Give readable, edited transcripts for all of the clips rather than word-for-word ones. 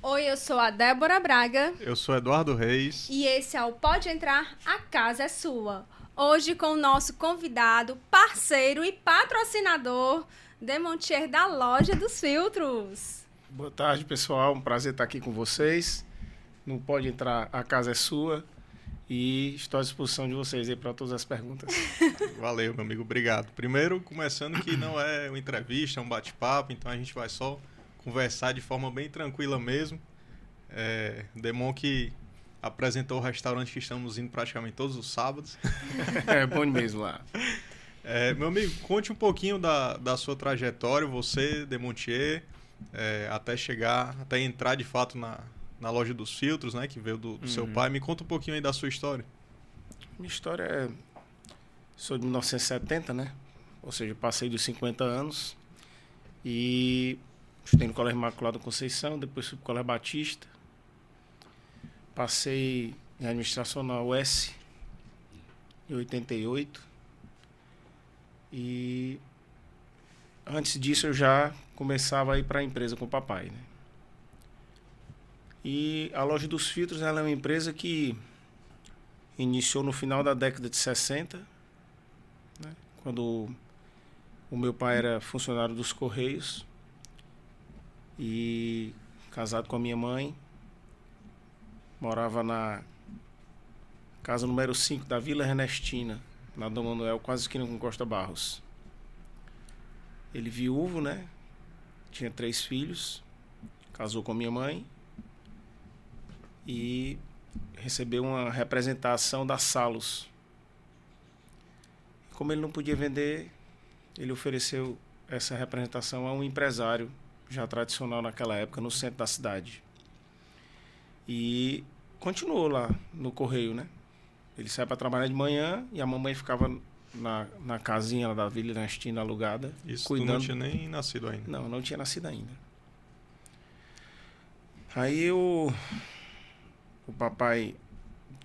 Oi, eu sou a Débora Braga. Eu sou Eduardo Reis. E esse é o Pode Entrar, a Casa é Sua. Hoje com o nosso convidado, parceiro e patrocinador, Demontier da Loja dos Filtros. Boa tarde, pessoal. Um prazer estar aqui com vocês. Não Pode Entrar, a Casa é Sua. E estou à disposição de vocês aí para todas as perguntas. Valeu, meu amigo. Obrigado. Primeiro, começando que não é uma entrevista, é um bate-papo, então a gente vai só conversar de forma bem tranquila mesmo. Demon que apresentou o restaurante que estamos indo praticamente todos os sábados. É bom mesmo lá. Meu amigo, conte um pouquinho da sua trajetória, você, Demontier, até entrar de fato na loja dos filtros, né, que veio do seu pai. Me conta um pouquinho aí da sua história. Minha história é... Sou de 1970, né? Ou seja, passei dos 50 anos e estudei no Colégio Imaculado Conceição, depois fui para o Colégio Batista. Passei em administração na UES em 88. E antes disso eu já começava a ir para a empresa com o papai, né? E a Loja dos Filtros, ela é uma empresa que iniciou no final da década de 60, né? Quando o meu pai era funcionário dos Correios e casado com a minha mãe, morava na casa número 5 da Vila Ernestina, na Dom Manuel, quase esquina com Costa Barros. Ele viúvo, né? Tinha 3 filhos, casou com a minha mãe e recebeu uma representação da Salos. Como ele não podia vender, ele ofereceu essa representação a um empresário já tradicional naquela época no centro da cidade. E continuou lá no Correio, né? Ele saía para trabalhar de manhã e a mamãe ficava na casinha lá da Vila Ernestina alugada. Isso cuidando. Tu não tinha nem nascido ainda? Não tinha nascido ainda. Aí o papai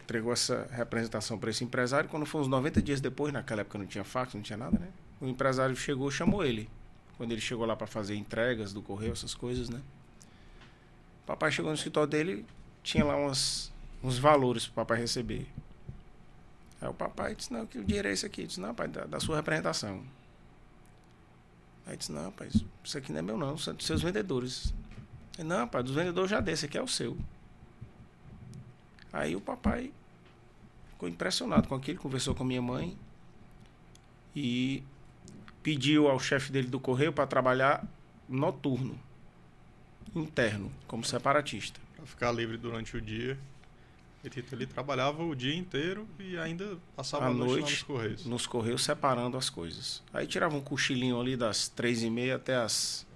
entregou essa representação para esse empresário. Quando foi uns 90 dias depois, naquela época não tinha fax, não tinha nada, né? O empresário chegou, chamou ele. Quando ele chegou lá para fazer entregas do correio, essas coisas, né? O papai chegou no escritório dele, tinha lá uns valores para o papai receber. Aí o papai disse, não, que o dinheiro é esse aqui. Ele disse, não, pai, da sua representação. Aí disse, não, pai, isso aqui não é meu não, são dos seus vendedores. Ele, não, pai, dos vendedores já desse, aqui é o seu. Aí o papai ficou impressionado com aquilo, conversou com a minha mãe e pediu ao chefe dele do correio para trabalhar noturno, interno, como separatista. Para ficar livre durante o dia. Ele trabalhava o dia inteiro e ainda passava a noite lá nos Correios. Nos Correios, separando as coisas. Aí tirava um cochilinho ali das 3h30 até as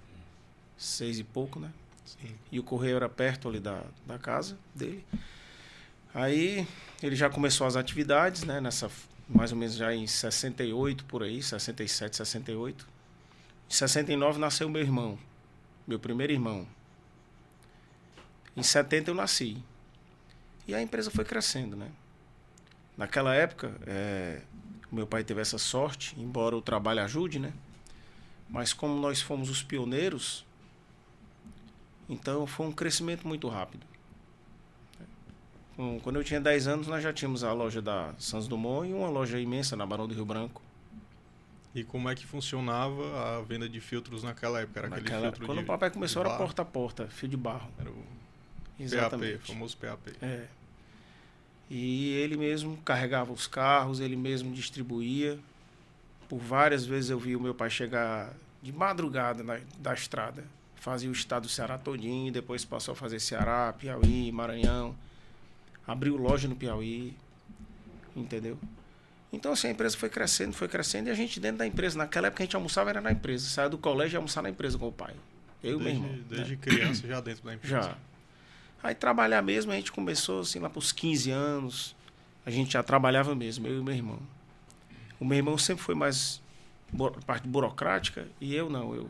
6 e pouco, né? Sim. E o correio era perto ali da casa dele. Aí ele já começou as atividades, né? Mais ou menos já em 68, por aí, 67, 68. Em 69 nasceu meu irmão, meu primeiro irmão. Em 70 eu nasci. E a empresa foi crescendo, né? Naquela época, o meu pai teve essa sorte, embora o trabalho ajude, né? Mas como nós fomos os pioneiros, então foi um crescimento muito rápido. Quando eu tinha 10 anos, nós já tínhamos a loja da Santos Dumont e uma loja imensa na Barão do Rio Branco. E como é que funcionava a venda de filtros naquela época? Era aquele filtro quando o papai começou, era porta a porta, fio de barro. Era o Exatamente. PAP, famoso PAP. E ele mesmo carregava os carros, ele mesmo distribuía. Por várias vezes eu vi o meu pai chegar de madrugada da estrada. Fazia o estado do Ceará todinho, depois passou a fazer Ceará, Piauí, Maranhão. Abriu loja no Piauí, entendeu? Então assim, a empresa foi crescendo e a gente dentro da empresa. Naquela época a gente almoçava era na empresa. Saia do colégio e ia almoçar na empresa com o pai. Eu e meu irmão. Desde criança já dentro da empresa? Já. Aí trabalhar mesmo, a gente começou assim lá para os 15 anos. A gente já trabalhava mesmo, eu e meu irmão. O meu irmão sempre foi mais parte burocrática e eu não. Eu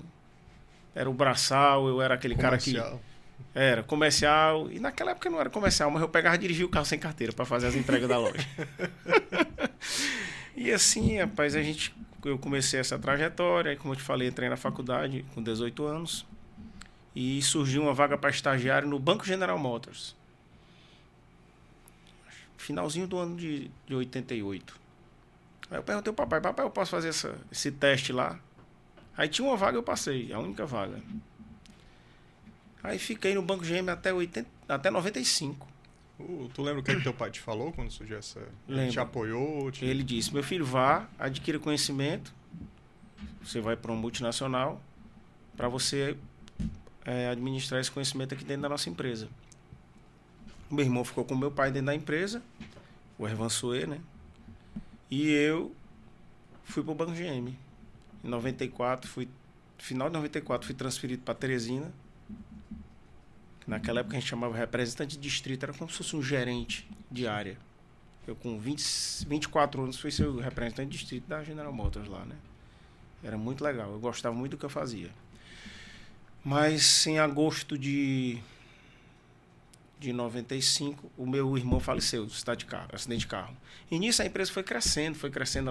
era o braçal, eu era aquele comercial. Cara que... Era comercial. E naquela época não era comercial, mas eu pegava e dirigia o carro sem carteira para fazer as entregas da loja. E assim, rapaz, eu comecei essa trajetória. Aí, como eu te falei, entrei na faculdade com 18 anos. e surgiu uma vaga para estagiário no Banco General Motors. Finalzinho do ano de 88. Aí eu perguntei ao papai, eu posso fazer esse teste lá? Aí tinha uma vaga, eu passei, a única vaga. Aí fiquei no Banco GM até 95. Tu lembra o que teu pai te falou quando surgiu essa... Ele Lembro. te apoiou? Ele disse, meu filho, vá, adquira conhecimento, você vai para uma multinacional para você administrar esse conhecimento aqui dentro da nossa empresa. O meu irmão ficou com meu pai dentro da empresa, o Ervan Suê, né? E eu fui para o Banco GM. Em 94, final de 94, fui transferido para Teresina. Naquela época a gente chamava representante de distrito, era como se fosse um gerente de área. Eu com 24 anos fui ser o representante de distrito da General Motors lá, né? Era muito legal, eu gostava muito do que eu fazia. Mas em agosto de 95, o meu irmão faleceu, acidente de carro. E nisso a empresa foi crescendo,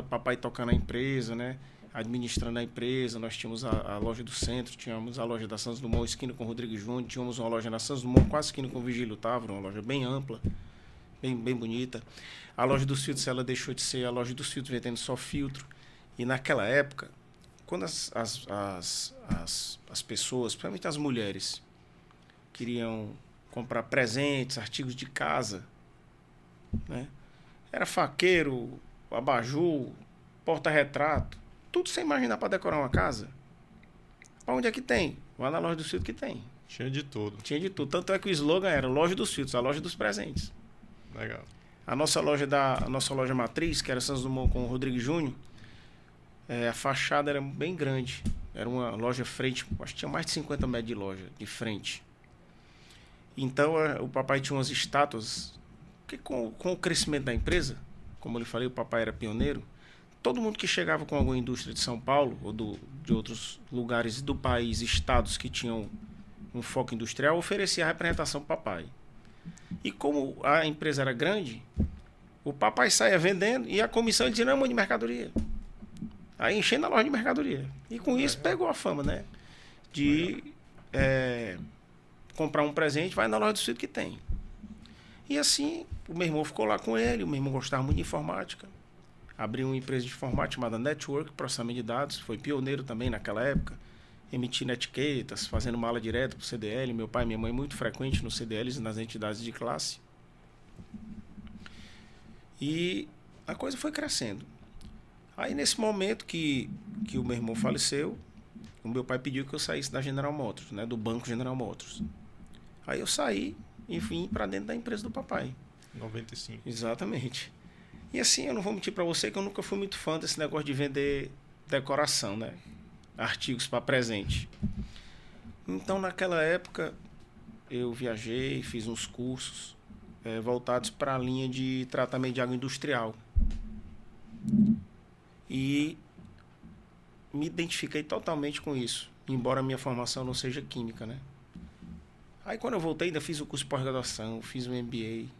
o papai tocando a empresa, né? Administrando a empresa. Nós tínhamos a loja do centro, tínhamos a loja da Santos Dumont, esquina com o Rodrigo Júnior, tínhamos uma loja na Santos Dumont, quase esquina com o Vigílio Távora, uma loja bem ampla, bem bonita. A loja dos filtros, ela deixou de ser a loja dos filtros, vendendo só filtro. E naquela época, quando as pessoas, principalmente as mulheres, queriam comprar presentes, artigos de casa, né? Era faqueiro, abajur, porta-retrato, tudo sem imaginar para decorar uma casa. Para onde é que tem? Vai na loja dos filtros que tem. Tinha de tudo. Tinha de tudo. Tanto é que o slogan era Loja dos Filtros, a loja dos presentes. Legal. A nossa loja matriz, que era Santos Dumont com o Rodrigo Júnior, a fachada era bem grande. Era uma loja frente, acho que tinha mais de 50 metros de loja, de frente. Então, o papai tinha umas estátuas, que com o crescimento da empresa, como eu lhe falei, o papai era pioneiro, todo mundo que chegava com alguma indústria de São Paulo, ou de outros lugares do país, estados que tinham um foco industrial, oferecia a representação para o papai. E como a empresa era grande, o papai saía vendendo e a comissão dizia, não, mão de mercadoria. Aí enchendo a loja de mercadoria. E com isso pegou a fama, né? De comprar um presente, vai na loja do sítio que tem. E assim, o meu irmão ficou lá com ele, o meu irmão gostava muito de informática. Abriu uma empresa de informática chamada Network, processamento de dados, foi pioneiro também naquela época, emitindo etiquetas, fazendo mala direto para o CDL. Meu pai e minha mãe muito frequente nos CDLs e nas entidades de classe. E a coisa foi crescendo. Aí nesse momento que o meu irmão faleceu, o meu pai pediu que eu saísse da General Motors, né, do Banco General Motors. Aí eu saí e vim para dentro da empresa do papai. 95. Exatamente. E assim, eu não vou mentir para você que eu nunca fui muito fã desse negócio de vender decoração, né? Artigos para presente. Então, naquela época, eu viajei, fiz uns cursos voltados para a linha de tratamento de água industrial. E me identifiquei totalmente com isso, embora a minha formação não seja química, né? Aí, quando eu voltei, ainda fiz o curso de pós-graduação, fiz o MBA,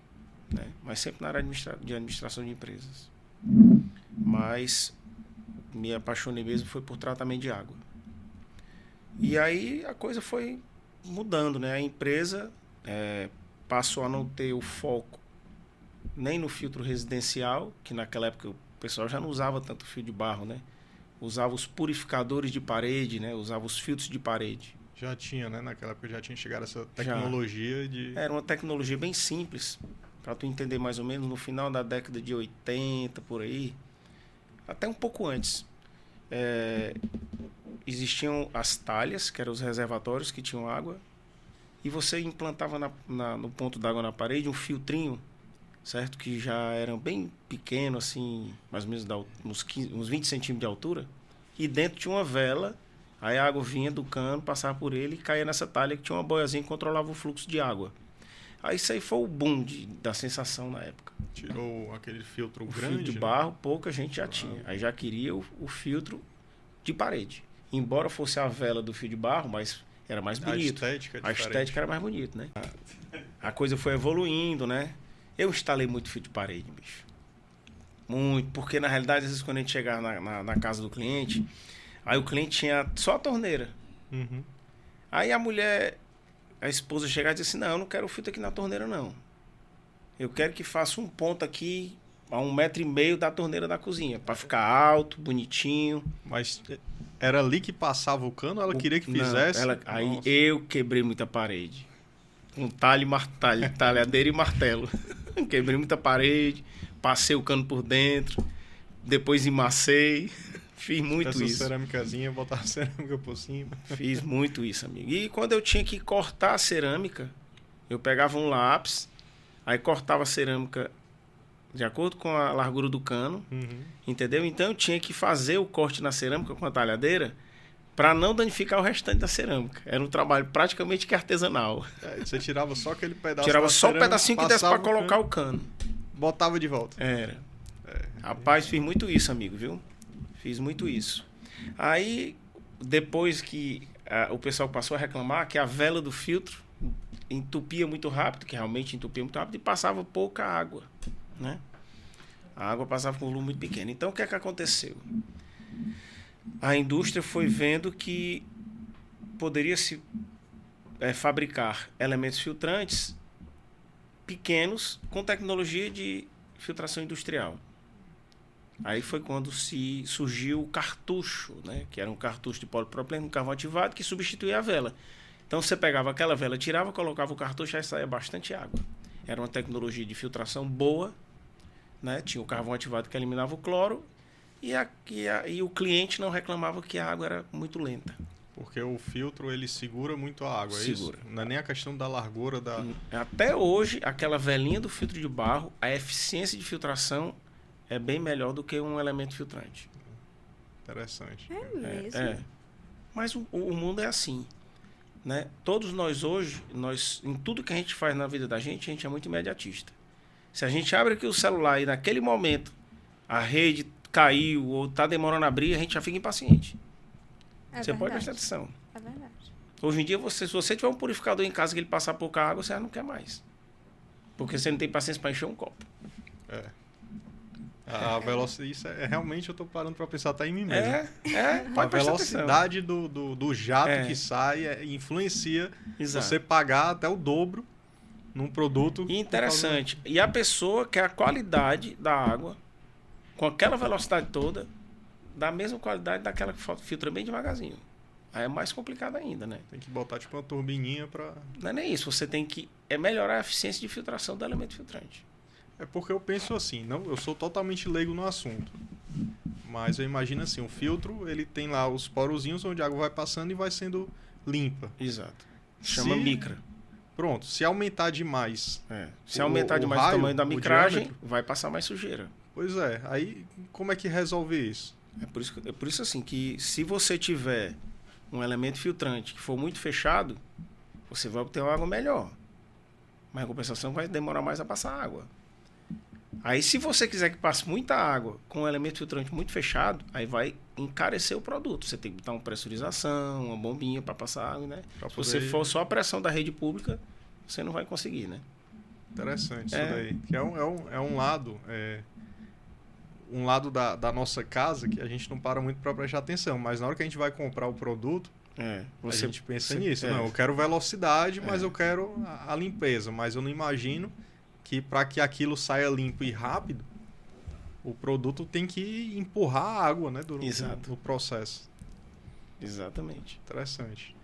né? Mas sempre na área de administração de empresas. Mas me apaixonei mesmo foi por tratamento de água. E aí a coisa foi mudando, né? A empresa passou a não ter o foco nem no filtro residencial, que naquela época o pessoal já não usava tanto fio de barro, né? Usava os purificadores de parede, né? Usava os filtros de parede. Já tinha, né? Naquela época já tinha chegado essa tecnologia de... Era uma tecnologia bem simples, para tu entender mais ou menos, no final da década de 80, por aí, até um pouco antes, existiam as talhas, que eram os reservatórios que tinham água, e você implantava no ponto d'água na parede um filtrinho, certo? Que já era bem pequeno, assim, mais ou menos uns 20 centímetros de altura, e dentro tinha uma vela. Aí a água vinha do cano, passava por ele e caía nessa talha que tinha uma boiazinha que controlava o fluxo de água. Aí isso aí foi o boom da sensação na época. Tirou aquele filtro grande. Filtro de barro, pouca gente já tinha. Aí já queria o filtro de parede. Embora fosse a vela do fio de barro, mas era mais bonito. A estética era mais bonita, né? A coisa foi evoluindo, né? Eu instalei muito fio de parede, bicho. Muito. Porque na realidade, às vezes quando a gente chegava na casa do cliente... Aí o cliente tinha só a torneira. Uhum. Aí a esposa chegar e dizer assim, não, eu não quero o filtro aqui na torneira, não. Eu quero que faça um ponto aqui a 1,5 metro da torneira da cozinha, para ficar alto, bonitinho. Mas era ali que passava o cano ou ela queria que fizesse? Aí eu quebrei muita parede. Com talhadeira e martelo. Quebrei muita parede, passei o cano por dentro, depois emacei. Fiz muito essa isso. cerâmicazinha, botar a cerâmica por cima. Fiz muito isso, amigo. E quando eu tinha que cortar a cerâmica, eu pegava um lápis, aí cortava a cerâmica de acordo com a largura do cano, entendeu? Então eu tinha que fazer o corte na cerâmica com a talhadeira para não danificar o restante da cerâmica. Era um trabalho praticamente que artesanal. Você tirava só aquele pedaço. Tirava só o pedacinho que desse para colocar o cano. Botava de volta. Era. Rapaz, fiz muito isso, amigo, viu? Fiz muito isso. Aí, depois que o pessoal passou a reclamar que a vela do filtro entupia muito rápido, que realmente entupia muito rápido, e passava pouca água, né? A água passava com um volume muito pequeno. Então, o que é que aconteceu? A indústria foi vendo que poderia se fabricar elementos filtrantes pequenos com tecnologia de filtração industrial. Aí foi quando surgiu o cartucho, né? Que era um cartucho de polipropileno com carvão ativado que substituía a vela. Então você pegava aquela vela, tirava, colocava o cartucho, aí saía bastante água. Era uma tecnologia de filtração boa, né? Tinha o carvão ativado que eliminava o cloro e o cliente não reclamava que a água era muito lenta. Porque o filtro, ele segura muito a água, Segura. É isso? Não é nem a questão da largura da... Até hoje, aquela velinha do filtro de barro, a eficiência de filtração é bem melhor do que um elemento filtrante. Interessante. É mesmo? Mas o mundo é assim, né? Todos nós hoje, em tudo que a gente faz na vida da gente, a gente é muito imediatista. Se a gente abre aqui o celular e naquele momento a rede caiu ou está demorando a abrir, a gente já fica impaciente. Você pode prestar atenção. É verdade. Hoje em dia, se você tiver um purificador em casa que ele passar pouca água, você já não quer mais. Porque você não tem paciência para encher um copo. A velocidade, isso realmente eu estou parando para pensar até em mim mesmo. Pode a velocidade do jato que sai influencia você pagar até o dobro num produto. E interessante. E a pessoa quer a qualidade da água, com aquela velocidade toda, da mesma qualidade daquela que filtra bem devagarzinho. Aí é mais complicado ainda, né? Tem que botar tipo uma turbininha para... Não é nem isso. Você tem que melhorar a eficiência de filtração do elemento filtrante. É porque eu penso assim, eu sou totalmente leigo no assunto. Mas eu imagino assim, o filtro, ele tem lá os porozinhos onde a água vai passando e vai sendo limpa. Exato. Chama micra. Pronto, se aumentar demais... Se aumentar demais o tamanho da micragem, vai passar mais sujeira. Pois é, aí como é que resolve isso? É por isso assim, que se você tiver um elemento filtrante que for muito fechado, você vai obter uma água melhor. Mas a compensação vai demorar mais a passar água. Aí se você quiser que passe muita água com um elemento filtrante muito fechado, aí vai encarecer o produto. Você tem que botar uma pressurização, uma bombinha para passar água, né? Se você for só a pressão da rede pública, você não vai conseguir, né? Interessante isso daí. Que é um lado... um lado da nossa casa que a gente não para muito para prestar atenção, mas na hora que a gente vai comprar o produto, a gente pensa nisso. Não, eu quero velocidade, mas eu quero a limpeza, mas eu não imagino que para que aquilo saia limpo e rápido, o produto tem que empurrar a água, né, durante o processo. Exatamente. Interessante.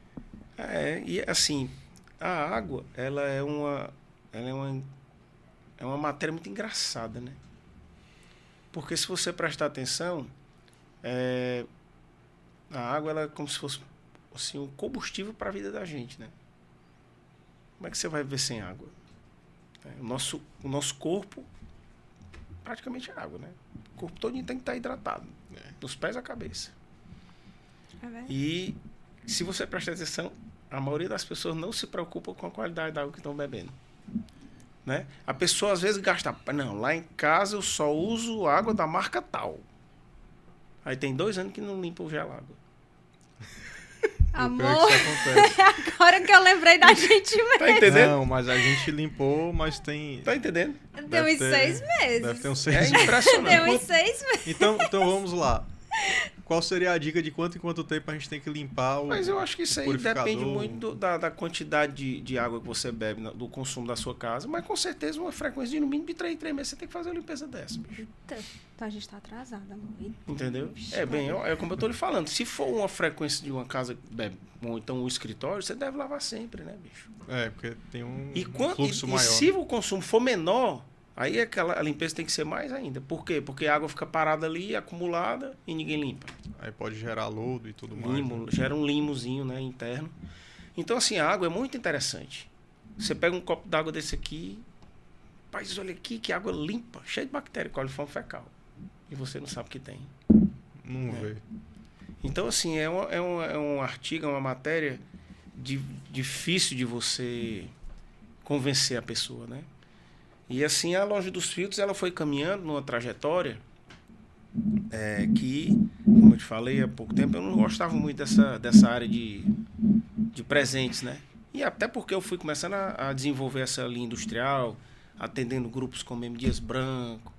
E assim, a água, ela é uma matéria muito engraçada, né? Porque se você prestar atenção, a água ela é como se fosse assim, um combustível para a vida da gente, né? Como é que você vai viver sem água? O nosso corpo praticamente é água, né? O corpo todo tem que estar hidratado, dos pés à cabeça. E se você prestar atenção, a maioria das pessoas não se preocupa com a qualidade da água que estão bebendo. Né? A pessoa às vezes gasta... Não, lá em casa eu só uso água da marca tal. Aí tem 2 anos que não limpa o gelado. Amor, agora que eu lembrei da gente mesmo. Tá entendendo? Não, mas a gente limpou, mas tem... Tá entendendo? Tem uns 6 meses. Deve ter uns 6 meses. É impressionante. Tem uns 6 meses. Então vamos lá. qual seria a dica de quanto em quanto tempo a gente tem que limpar o Mas eu acho que isso aí purificador? depende muito da quantidade de água que você bebe, do consumo da sua casa. Mas com certeza uma frequência de no mínimo de 3 em 3 meses você tem que fazer uma limpeza dessa, bicho. Então a gente tá atrasada, amor. Entendeu? Vixe, É bem, é como eu tô lhe falando. Se for uma frequência de uma casa que bebe, ou então um escritório, você deve lavar sempre, né, bicho? Porque tem um E fluxo maior. se o consumo for menor, aí a limpeza tem que ser mais ainda. Por quê? Porque a água fica parada ali, acumulada, e ninguém limpa. Aí pode gerar lodo e tudo mais. Limo, gera um limozinho, né, interno. Então, assim, a água é muito interessante. Você pega um copo d'água desse aqui, rapaz, olha aqui que água limpa, cheia de bactéria, coliforme fecal. E você não sabe o que tem. Não vê. Então, assim, é um artigo, é uma matéria difícil de você convencer a pessoa, né? E, assim, a Loja dos Filtros, ela foi caminhando numa trajetória que, como eu te falei há pouco tempo, eu não gostava muito dessa área de presentes, né? E até porque eu fui começando a desenvolver essa linha industrial, atendendo grupos como M. Dias Branco,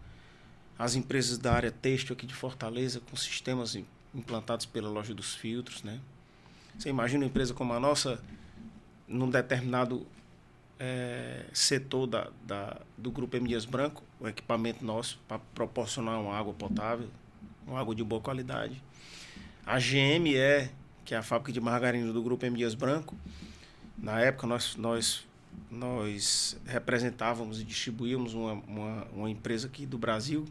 as empresas da área têxtil aqui de Fortaleza, com sistemas implantados pela Loja dos Filtros, né? Você imagina uma empresa como a nossa, num determinado setor do grupo M. Dias Branco, o equipamento nosso para proporcionar uma água potável, uma água de boa qualidade. A GME, que é a fábrica de margarina do grupo M. Dias Branco, na época nós representávamos e distribuíamos uma empresa aqui do Brasil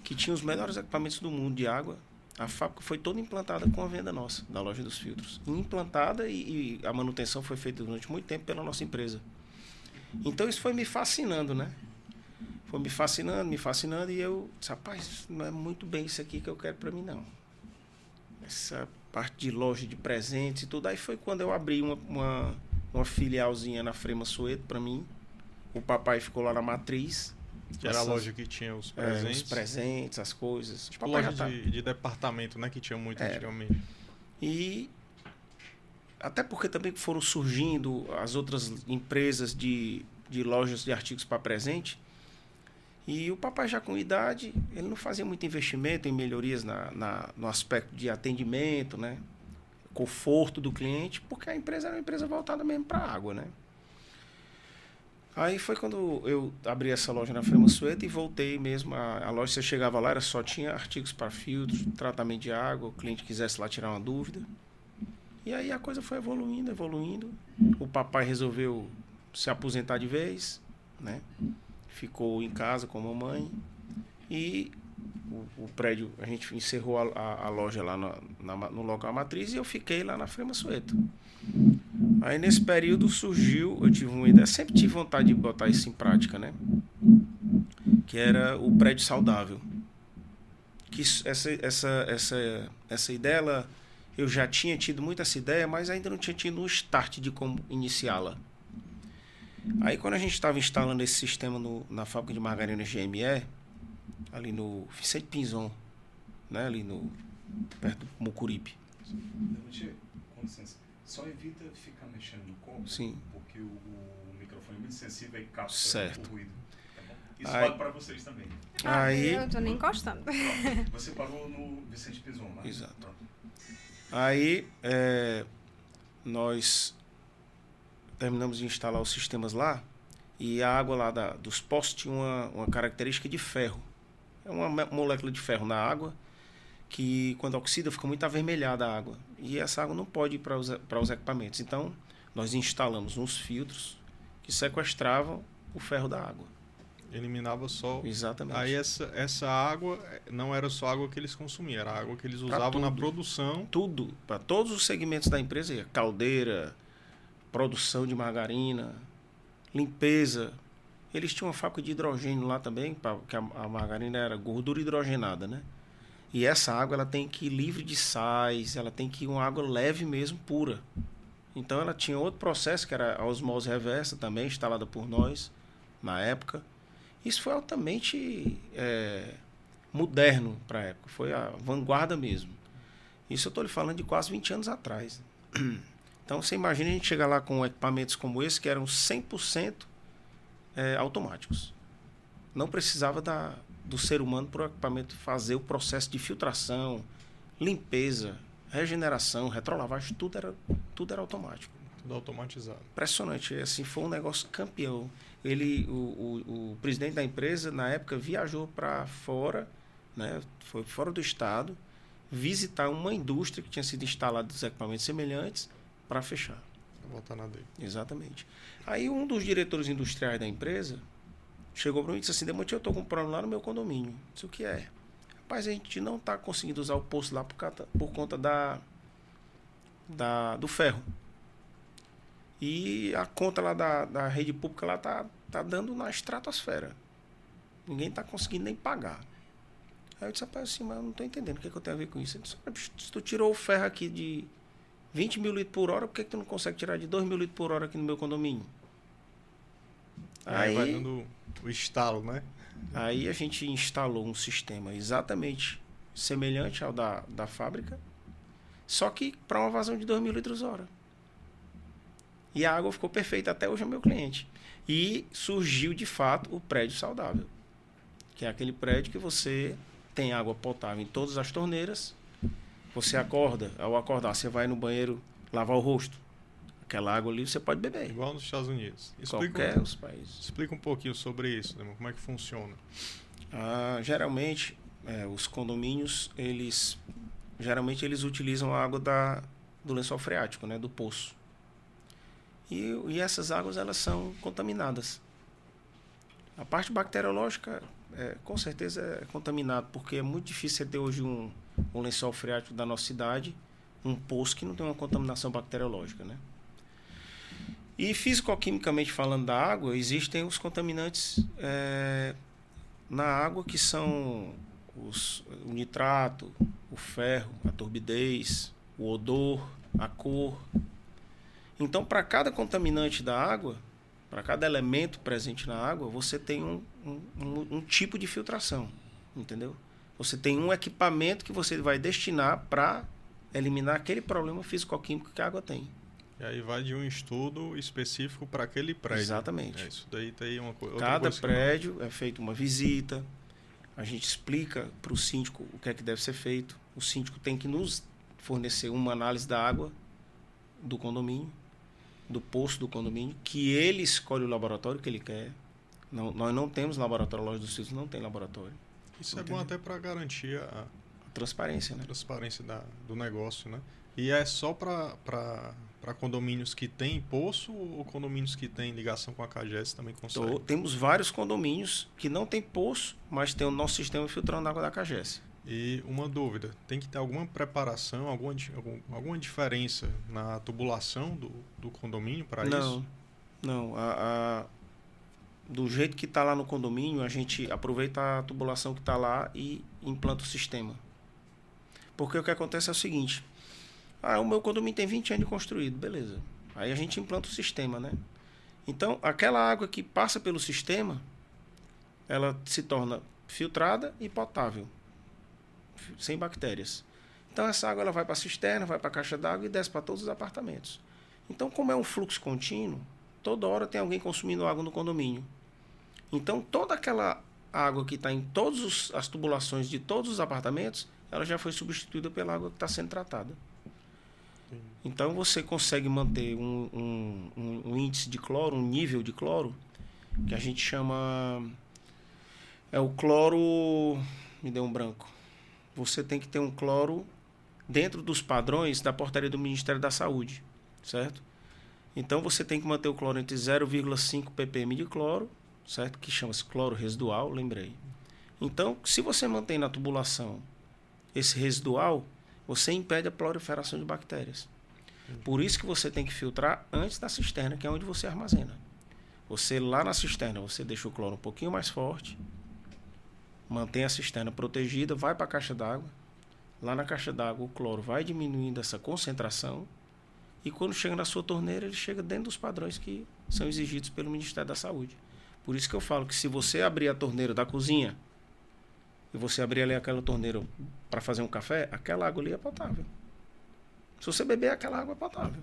que tinha os melhores equipamentos do mundo de água. A fábrica foi toda implantada com a venda nossa, da Loja dos Filtros. Implantada e a manutenção foi feita durante muito tempo pela nossa empresa. Então isso foi me fascinando, né? Foi me fascinando e eu disse, rapaz, não é muito bem isso aqui que eu quero para mim, não. Essa parte de loja de presentes e tudo. Aí foi quando eu abri uma filialzinha na Frema Soeto para mim. O papai ficou lá na matriz. Que era a loja que tinha os presentes. Os presentes, as coisas. Tipo loja de departamento, né? Que tinha muito antigamente. E até porque também foram surgindo as outras empresas de lojas de artigos para presente. E o papai já com idade, ele não fazia muito investimento em melhorias no aspecto de atendimento, né? Conforto do cliente, porque a empresa era uma empresa voltada mesmo para a água, né? Aí foi quando eu abri essa loja na Frema Soeto e voltei mesmo. A loja, você chegava lá, só tinha artigos para filtros, tratamento de água, o cliente quisesse lá tirar uma dúvida. E aí a coisa foi evoluindo. O papai resolveu se aposentar de vez, né? Ficou em casa com a mamãe. E o prédio, a gente encerrou a loja lá no local matriz e eu fiquei lá na Frema Soeto. Aí nesse período surgiu, eu tive uma ideia, sempre tive vontade de botar isso em prática, né? Que era o prédio saudável. Que essa ideia, eu já tinha tido muito essa ideia, mas ainda não tinha tido um start de como iniciá-la. Aí quando a gente estava instalando esse sistema na fábrica de margarina GME, ali no Vicente Pinzon, né? Ali perto do Mucuripe. Com licença, só evita ficar mexendo no copo. Sim. Porque o microfone é muito sensível e capta certo. o ruído. Tá bom? Isso Aí, vale para vocês também. Aí, eu tô nem encostando. Pronto. Você parou no Vicente Pinzon, né? Exato. Pronto. Aí nós terminamos de instalar os sistemas lá e a água lá dos postos tinha uma característica de ferro. É uma molécula de ferro na água que quando oxida fica muito avermelhada a água. E essa água não pode ir para os equipamentos. Então nós instalamos uns filtros que sequestravam o ferro da água. Eliminava só. Exatamente. Aí essa água não era só água que eles consumiam, era água que eles usavam na produção. Tudo, para todos os segmentos da empresa, caldeira, produção de margarina, limpeza. Eles tinham uma fábrica de hidrogênio lá também, porque a margarina era gordura hidrogenada, né? E essa água ela tem que ir livre de sais, ela tem que ir uma água leve mesmo, pura. Então ela tinha outro processo, que era a osmose reversa também, instalada por nós na época. Isso foi altamente moderno para a época, foi a vanguarda mesmo. Isso eu estou lhe falando de quase 20 anos atrás. Então você imagina a gente chegar lá com equipamentos como esse, que eram 100% automáticos. Não precisava do ser humano para o equipamento fazer o processo de filtração, limpeza, regeneração, retrolavagem, tudo era automático. Tudo automatizado. Impressionante, assim, foi um negócio campeão. O presidente da empresa, na época, viajou para fora, né, foi fora do estado, visitar uma indústria que tinha sido instalada dos equipamentos semelhantes para fechar. Voltar na dele. Exatamente. Aí um dos diretores industriais da empresa chegou para mim e disse assim: Demonte, eu estou com um problema lá no meu condomínio. Isso o que é? Rapaz, a gente não está conseguindo usar o poço lá por conta do ferro. E a conta lá da rede pública lá tá dando na estratosfera. Ninguém está conseguindo nem pagar. Aí eu disse: rapaz, assim, mas eu não estou entendendo o que eu tenho a ver com isso. Ele disse: se tu tirou o ferro aqui de 20 mil litros por hora, por que tu não consegue tirar de 2 mil litros por hora aqui no meu condomínio? Aí vai dando o estalo, né? Aí a gente instalou um sistema exatamente semelhante ao da fábrica, só que para uma vazão de 2 mil litros hora. E a água ficou perfeita, até hoje é meu cliente. E surgiu de fato o prédio saudável, que é aquele prédio que você tem água potável em todas as torneiras. Você acorda, ao acordar, você vai no banheiro lavar o rosto. Aquela água ali você pode beber. Igual nos Estados Unidos. Qualquer os países. Explica um pouquinho sobre isso, né? Como é que funciona. Geralmente, os condomínios, eles utilizam a água do lençol freático, né? Do poço. E essas águas, elas são contaminadas. A parte bacteriológica, com certeza, é contaminada, porque é muito difícil você ter hoje um lençol freático da nossa cidade, um poço que não tem uma contaminação bacteriológica, né? E fisicoquimicamente falando da água, existem os contaminantes na água, que são o nitrato, o ferro, a turbidez, o odor, a cor. Então, para cada contaminante da água, para cada elemento presente na água, você tem um tipo de filtração, entendeu? Você tem um equipamento que você vai destinar para eliminar aquele problema físico-químico que a água tem. E aí vai de um estudo específico para aquele prédio. Exatamente. Isso daí tem outra Cada coisa prédio é feita uma visita, a gente explica para o síndico o que é que deve ser feito. O síndico tem que nos fornecer uma análise da água do condomínio, do poço do condomínio, que ele escolhe o laboratório que ele quer. Nós não temos laboratório, a Loja dos Filtros não tem laboratório. Isso é bom até para garantir a transparência, né? Transparência do negócio, né? E é só para condomínios que têm poço ou condomínios que têm ligação com a CAGES também conseguem? Então, temos vários condomínios que não tem poço, mas tem o nosso sistema filtrando água da CAGES. E uma dúvida, tem que ter alguma preparação, alguma diferença na tubulação do condomínio para isso? Não. Do jeito que está lá no condomínio, a gente aproveita a tubulação que está lá e implanta o sistema. Porque o que acontece é o seguinte: o meu condomínio tem 20 anos de construído, beleza. Aí a gente implanta o sistema, né? Então, aquela água que passa pelo sistema, ela se torna filtrada e potável, sem bactérias. Então, essa água ela vai para a cisterna, vai para a caixa d'água e desce para todos os apartamentos. Então, como é um fluxo contínuo, toda hora tem alguém consumindo água no condomínio. Então, toda aquela água que está em todas as tubulações de todos os apartamentos, ela já foi substituída pela água que está sendo tratada. Então, você consegue manter um índice de cloro, um nível de cloro, que a gente chama... É o cloro... Me deu um branco. Você tem que ter um cloro dentro dos padrões da portaria do Ministério da Saúde, certo? Então, você tem que manter o cloro entre 0,5 ppm de cloro, certo? Que chama-se cloro residual, lembrei. Então, se você mantém na tubulação esse residual, você impede a proliferação de bactérias. Por isso que você tem que filtrar antes da cisterna, que é onde você armazena. Você lá na cisterna, você deixa o cloro um pouquinho mais forte, mantém a cisterna protegida, vai para a caixa d'água. Lá na caixa d'água o cloro vai diminuindo essa concentração e quando chega na sua torneira, ele chega dentro dos padrões que são exigidos pelo Ministério da Saúde. Por isso que eu falo que se você abrir a torneira da cozinha e você abrir ali aquela torneira para fazer um café, aquela água ali é potável. Se você beber, aquela água é potável.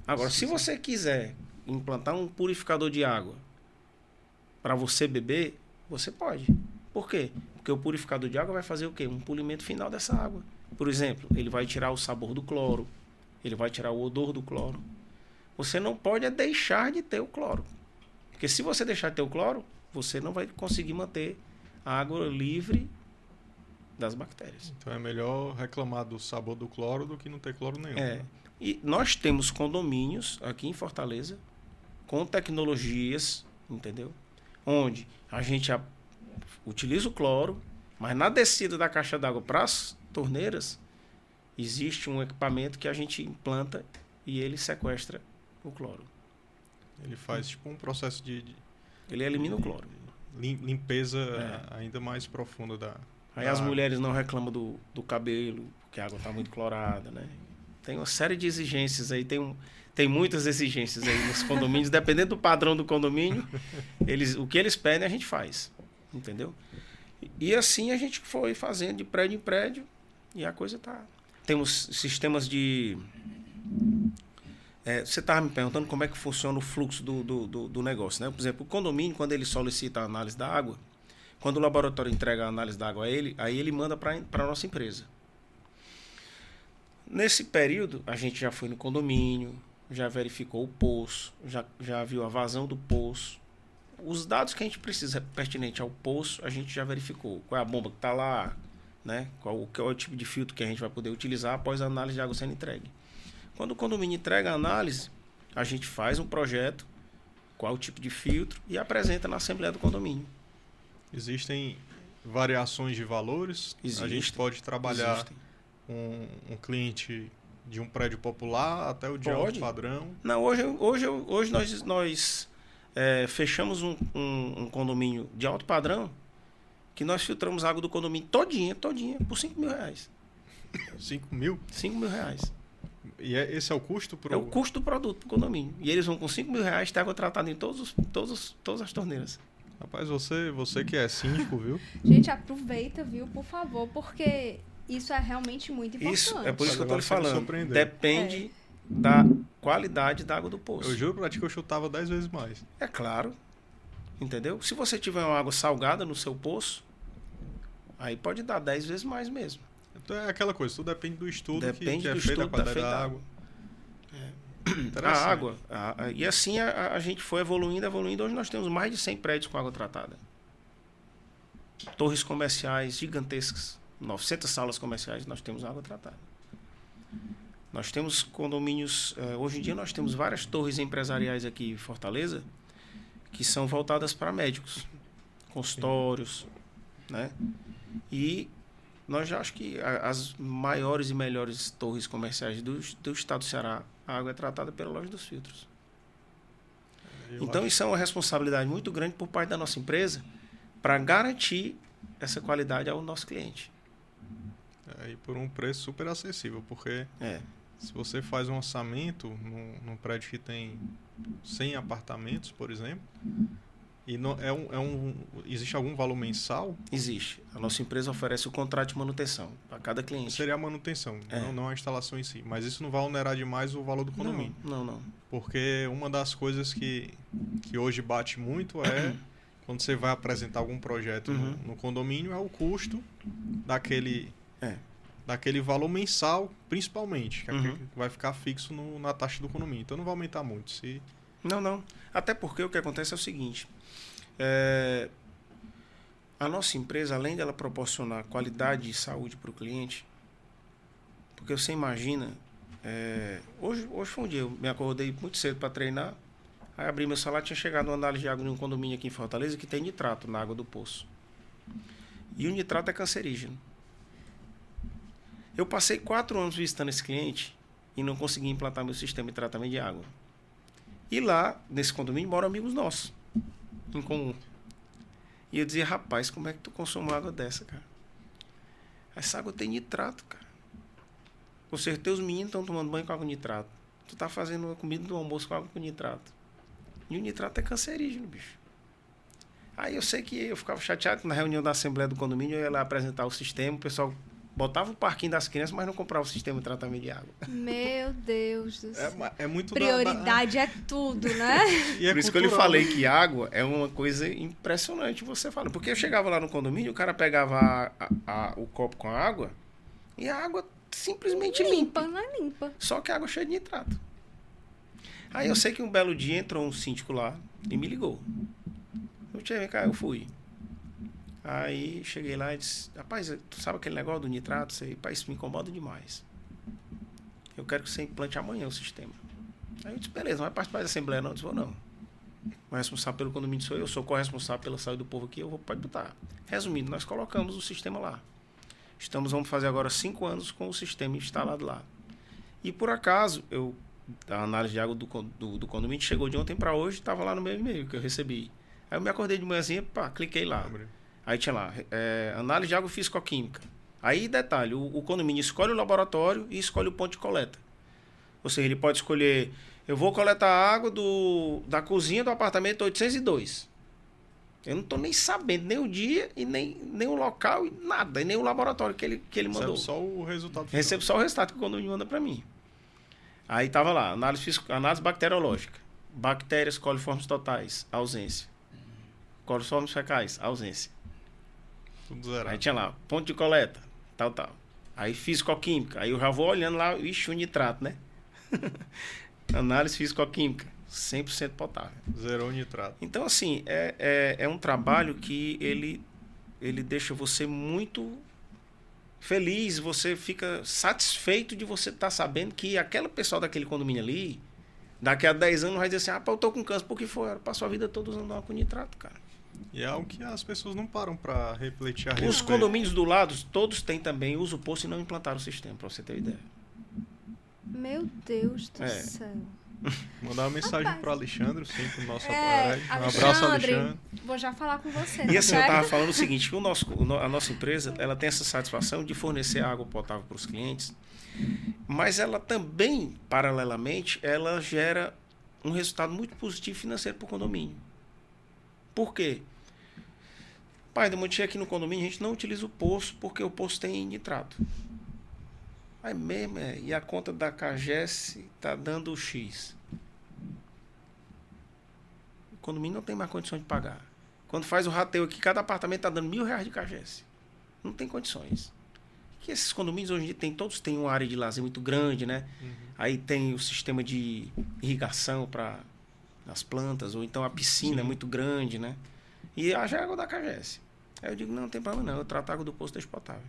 Agora, se você quiser implantar um purificador de água para você beber, você pode. Por quê? Porque o purificador de água vai fazer o quê? Um polimento final dessa água. Por exemplo, ele vai tirar o sabor do cloro, ele vai tirar o odor do cloro. Você não pode deixar de ter o cloro. Porque se você deixar de ter o cloro, você não vai conseguir manter a água livre das bactérias. Então é melhor reclamar do sabor do cloro do que não ter cloro nenhum. É. Né? E nós temos condomínios aqui em Fortaleza com tecnologias, entendeu? Onde a gente utiliza o cloro, mas na descida da caixa d'água para as torneiras, existe um equipamento que a gente implanta e ele sequestra o cloro. Ele faz tipo um processo Ele elimina o cloro. limpeza ainda mais profunda da Aí da as água. mulheres não reclamam do cabelo, porque a água está muito clorada, né? Tem uma série de exigências aí, tem muitas exigências aí nos condomínios, dependendo do padrão do condomínio, o que eles pedem a gente faz, entendeu? E assim a gente foi fazendo de prédio em prédio e a coisa tá... Temos sistemas de... você estava me perguntando como é que funciona o fluxo do negócio, né? Por exemplo, o condomínio, quando ele solicita a análise da água, quando o laboratório entrega a análise da água a ele, aí ele manda para a nossa empresa. Nesse período, a gente já foi no condomínio, já verificou o poço, já viu a vazão do poço. Os dados que a gente precisa pertinente ao poço, a gente já verificou. Qual é a bomba que está lá, né? Qual é o tipo de filtro que a gente vai poder utilizar após a análise de água sendo entregue. Quando o condomínio entrega a análise, a gente faz um projeto, qual é o tipo de filtro, e apresenta na Assembleia do Condomínio. Existem variações de valores. A gente pode trabalhar Existem. um cliente de um prédio popular até o de alto padrão. Não, hoje nós fechamos um condomínio de alto padrão que nós filtramos a água do condomínio todinha por R$5.000. 5 mil? R$5.000. E esse é o custo pro... É o custo do produto pro condomínio. E eles vão com R$5.000 ter água tratada em todas as torneiras. Rapaz, você que é síndico, viu? Gente, aproveita, viu, por favor, porque isso é realmente muito importante. Isso, é por isso que eu Agora estou lhe você me falando. surpreendeu. Depende da qualidade da água do poço. Eu juro pra ti que eu chutava 10 vezes mais. É claro. Entendeu? Se você tiver uma água salgada no seu poço, aí pode dar 10 vezes mais mesmo. Então é aquela coisa, tudo depende do estudo Depende que é do feito, a estudo qualidade da da água. A Interessante. água. E assim a gente foi evoluindo. Hoje nós temos mais de 100 prédios com água tratada. Torres comerciais gigantescas. 900 salas comerciais nós temos água tratada. Nós temos condomínios... hoje em dia nós temos várias torres empresariais aqui em Fortaleza que são voltadas para médicos. Consultórios. Né? E nós já acho que as maiores e melhores torres comerciais do estado do Ceará, a água é tratada pela Loja dos Filtros. Então isso é uma responsabilidade muito grande por parte da nossa empresa para garantir essa qualidade ao nosso cliente. E por um preço super acessível, porque se você faz um orçamento num prédio que tem 100 apartamentos, por exemplo, e existe algum valor mensal? Existe. A nossa empresa oferece o contrato de manutenção para cada cliente. Seria a manutenção, não a instalação em si. Mas isso não vai onerar demais o valor do condomínio. Não. Porque uma das coisas que hoje bate muito é quando você vai apresentar algum projeto no condomínio, é o custo daquele valor mensal, principalmente, que vai ficar fixo na taxa do condomínio. Então não vai aumentar muito. Não. Até porque o que acontece é o seguinte. A nossa empresa, além dela proporcionar qualidade e saúde para o cliente, porque você imagina, hoje foi um dia, eu me acordei muito cedo para treinar, aí abri meu celular, tinha chegado uma análise de água em um condomínio aqui em Fortaleza que tem nitrato na água do poço. E o nitrato é cancerígeno. Eu passei 4 anos visitando esse cliente e não consegui implantar meu sistema de tratamento de água. E lá, nesse condomínio, moram amigos nossos, em comum. E eu dizia, rapaz, como é que tu consome uma água dessa, cara? Essa água tem nitrato, cara. Com certeza os meninos estão tomando banho com água com nitrato. Tu tá fazendo uma comida do almoço com água com nitrato. E o nitrato é cancerígeno, bicho. Aí eu sei que eu ficava chateado que na reunião da Assembleia do Condomínio eu ia lá apresentar o sistema, o pessoal botava o parquinho das crianças, mas não comprava o sistema de tratamento de água. Meu Deus do céu. É muito prioridade é tudo, né? E por isso que eu lhe falei que água é uma coisa impressionante, você fala. Porque eu chegava lá no condomínio, o cara pegava o copo com a água, E a água simplesmente limpa. Não é limpa. Só que a água é cheia de nitrato. Aí eu sei que um belo dia entrou um síndico lá e me ligou. Vem cá, eu fui. Aí cheguei lá e disse, rapaz, tu sabe aquele negócio do nitrato? Rapaz, isso me incomoda demais. Eu quero que você implante amanhã o sistema. Aí eu disse, beleza, não vai participar da Assembleia não? Eu disse, vou não. O responsável pelo condomínio sou eu sou corresponsável pela saúde do povo aqui, pode botar. Resumindo, nós colocamos o sistema lá. Vamos fazer agora 5 anos com o sistema instalado lá. E por acaso, a análise de água do condomínio chegou de ontem para hoje, estava lá no meu e-mail que eu recebi. Aí eu me acordei de manhãzinha, cliquei lá. Aí tinha lá, análise de água físico-química. Aí, detalhe, o condomínio escolhe o laboratório e escolhe o ponto de coleta. Ou seja, ele pode escolher, eu vou coletar a água da cozinha do apartamento 802. Eu não estou nem sabendo nem o dia, e nem o local, e nada, e nem o laboratório que ele mandou. Recebo só o resultado. Recebo só o resultado que o condomínio manda para mim. Aí estava lá, análise bacteriológica. Bactérias coliformes totais, ausência. Coliformes fecais, ausência. Tudo zerado. Aí tinha lá, ponto de coleta, tal. Aí físico-química. Aí eu já vou olhando lá, o nitrato, né? Análise físico-química, 100% potável. Zerou o nitrato. Então, assim, é um trabalho que ele deixa você muito feliz, você fica satisfeito de você estar sabendo que aquela pessoa daquele condomínio ali, daqui a 10 anos vai dizer assim, eu tô com câncer, porque foi, passou a vida toda usando álcool nitrato, cara. E é algo que as pessoas não param para refletir a respeito. Os condomínios do lado, todos têm também uso posto e não implantaram o sistema, para você ter ideia. Meu Deus do céu. Mandar uma mensagem para Alexandre, sempre o nosso Alexandre, um abraço, Alexandre. Vou já falar com você. E assim, eu certo? estava falando o seguinte, que a nossa empresa, ela tem essa satisfação de fornecer água potável para os clientes, mas ela também, paralelamente, ela gera um resultado muito positivo financeiro para o condomínio. Por quê? Pai, Demonte, aqui no condomínio a gente não utiliza o poço porque o poço tem nitrato. Aí mesmo, e a conta da CAGES está dando X. O condomínio não tem mais condições de pagar. Quando faz o rateio aqui, cada apartamento está dando R$1.000 de CAGES. Não tem condições. Que esses condomínios hoje em dia todos têm uma área de lazer muito grande, né? Uhum. Aí tem o sistema de irrigação para as plantas, ou então a piscina é muito grande, né? E a água da CAGES. Aí eu digo, não tem problema não, eu trato a água do poço despotável.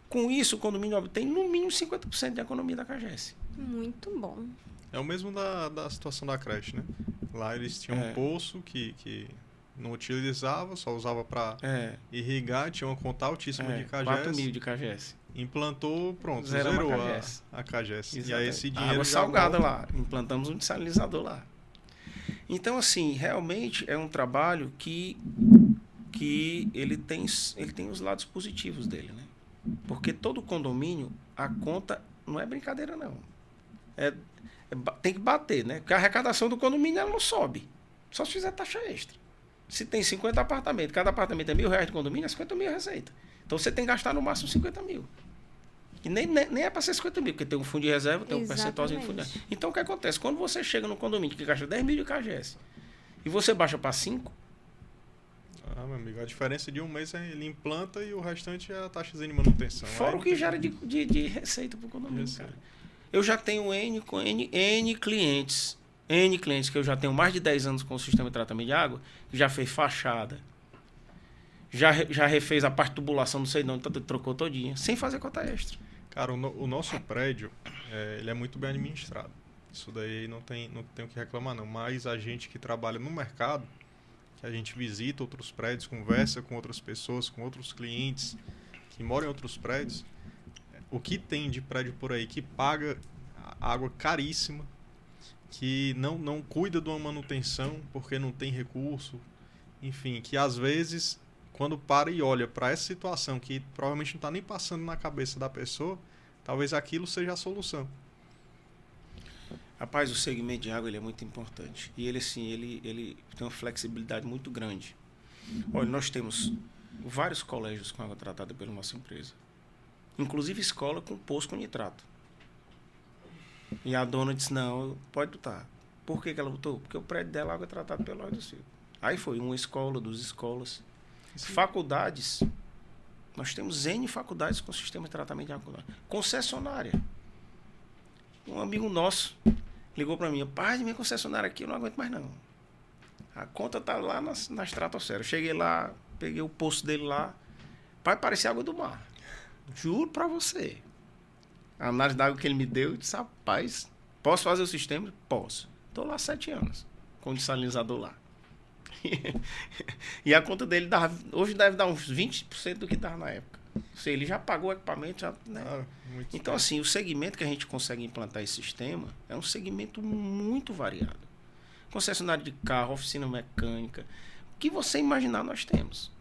Com isso, o condomínio obtém no mínimo 50% de economia da CAGES. Muito bom. É o mesmo da situação da creche, né? Lá eles tinham um poço que não utilizava, só usava para irrigar, tinha uma conta altíssima de CAGES. 4.000 de CAGES. Implantou, pronto, zerou a CAGES. Exatamente. E aí esse dinheiro água salgada lá, implantamos um desalinizador lá. Então, assim, realmente é um trabalho que ele tem os lados positivos dele, né? Porque todo condomínio, a conta não é brincadeira, não. Tem que bater, né? Porque a arrecadação do condomínio ela não sobe. Só se fizer taxa extra. Se tem 50 apartamentos, cada apartamento é R$1.000 de condomínio, é 50 mil receita. Então você tem que gastar no máximo 50 mil. E nem é para ser 50 mil, porque tem um fundo de reserva, tem um percentualzinho de fundo de reserva. Então o que acontece? Quando você chega no condomínio que gasta 10 mil de CAGES e você baixa para 5, meu amigo, a diferença de um mês é ele implanta e o restante é a taxa de manutenção. Fora o que gera de receita para o condomínio, cara. Eu já tenho N clientes que eu já tenho mais de 10 anos com o sistema de tratamento de água, que já fez fachada, já refez a parte de tubulação, não sei não, trocou todinha, sem fazer cota extra. Cara, o nosso prédio, ele é muito bem administrado. Isso daí não tem o que reclamar, não. Mas a gente que trabalha no mercado, que a gente visita outros prédios, conversa com outras pessoas, com outros clientes que moram em outros prédios, o que tem de prédio por aí que paga água caríssima, que não cuida de uma manutenção porque não tem recurso, enfim, que às vezes, quando para e olha para essa situação que provavelmente não está nem passando na cabeça da pessoa, talvez aquilo seja a solução. Rapaz, o segmento de água ele é muito importante. E ele, assim, ele tem uma flexibilidade muito grande. Olha, nós temos vários colégios com água tratada pela nossa empresa. Inclusive escola com poço com nitrato. E a dona disse, não, pode botar. Por que ela botou? Porque o prédio dela é água tratada pelo Lloyd do Silva. Aí foi uma escola, 2 escolas. Sim. Faculdades Nós temos N faculdades com sistema de tratamento de água. Concessionária. Um amigo nosso ligou para mim, pai, minha concessionária aqui, eu não aguento mais não. A conta tá lá na estratosfera. Eu cheguei lá, peguei o poço dele lá, pai, parecia água do mar. Juro para você. A análise da água que ele me deu, eu disse, rapaz, posso fazer o sistema? Posso. Estou lá há 7 anos, com o desalinizador lá. E a conta dele hoje deve dar uns 20% do que dava na época. Se ele já pagou o equipamento, já, né? Então, assim, o segmento que a gente consegue implantar esse sistema é um segmento muito variado. Concessionário de carro, oficina mecânica, o que você imaginar nós temos.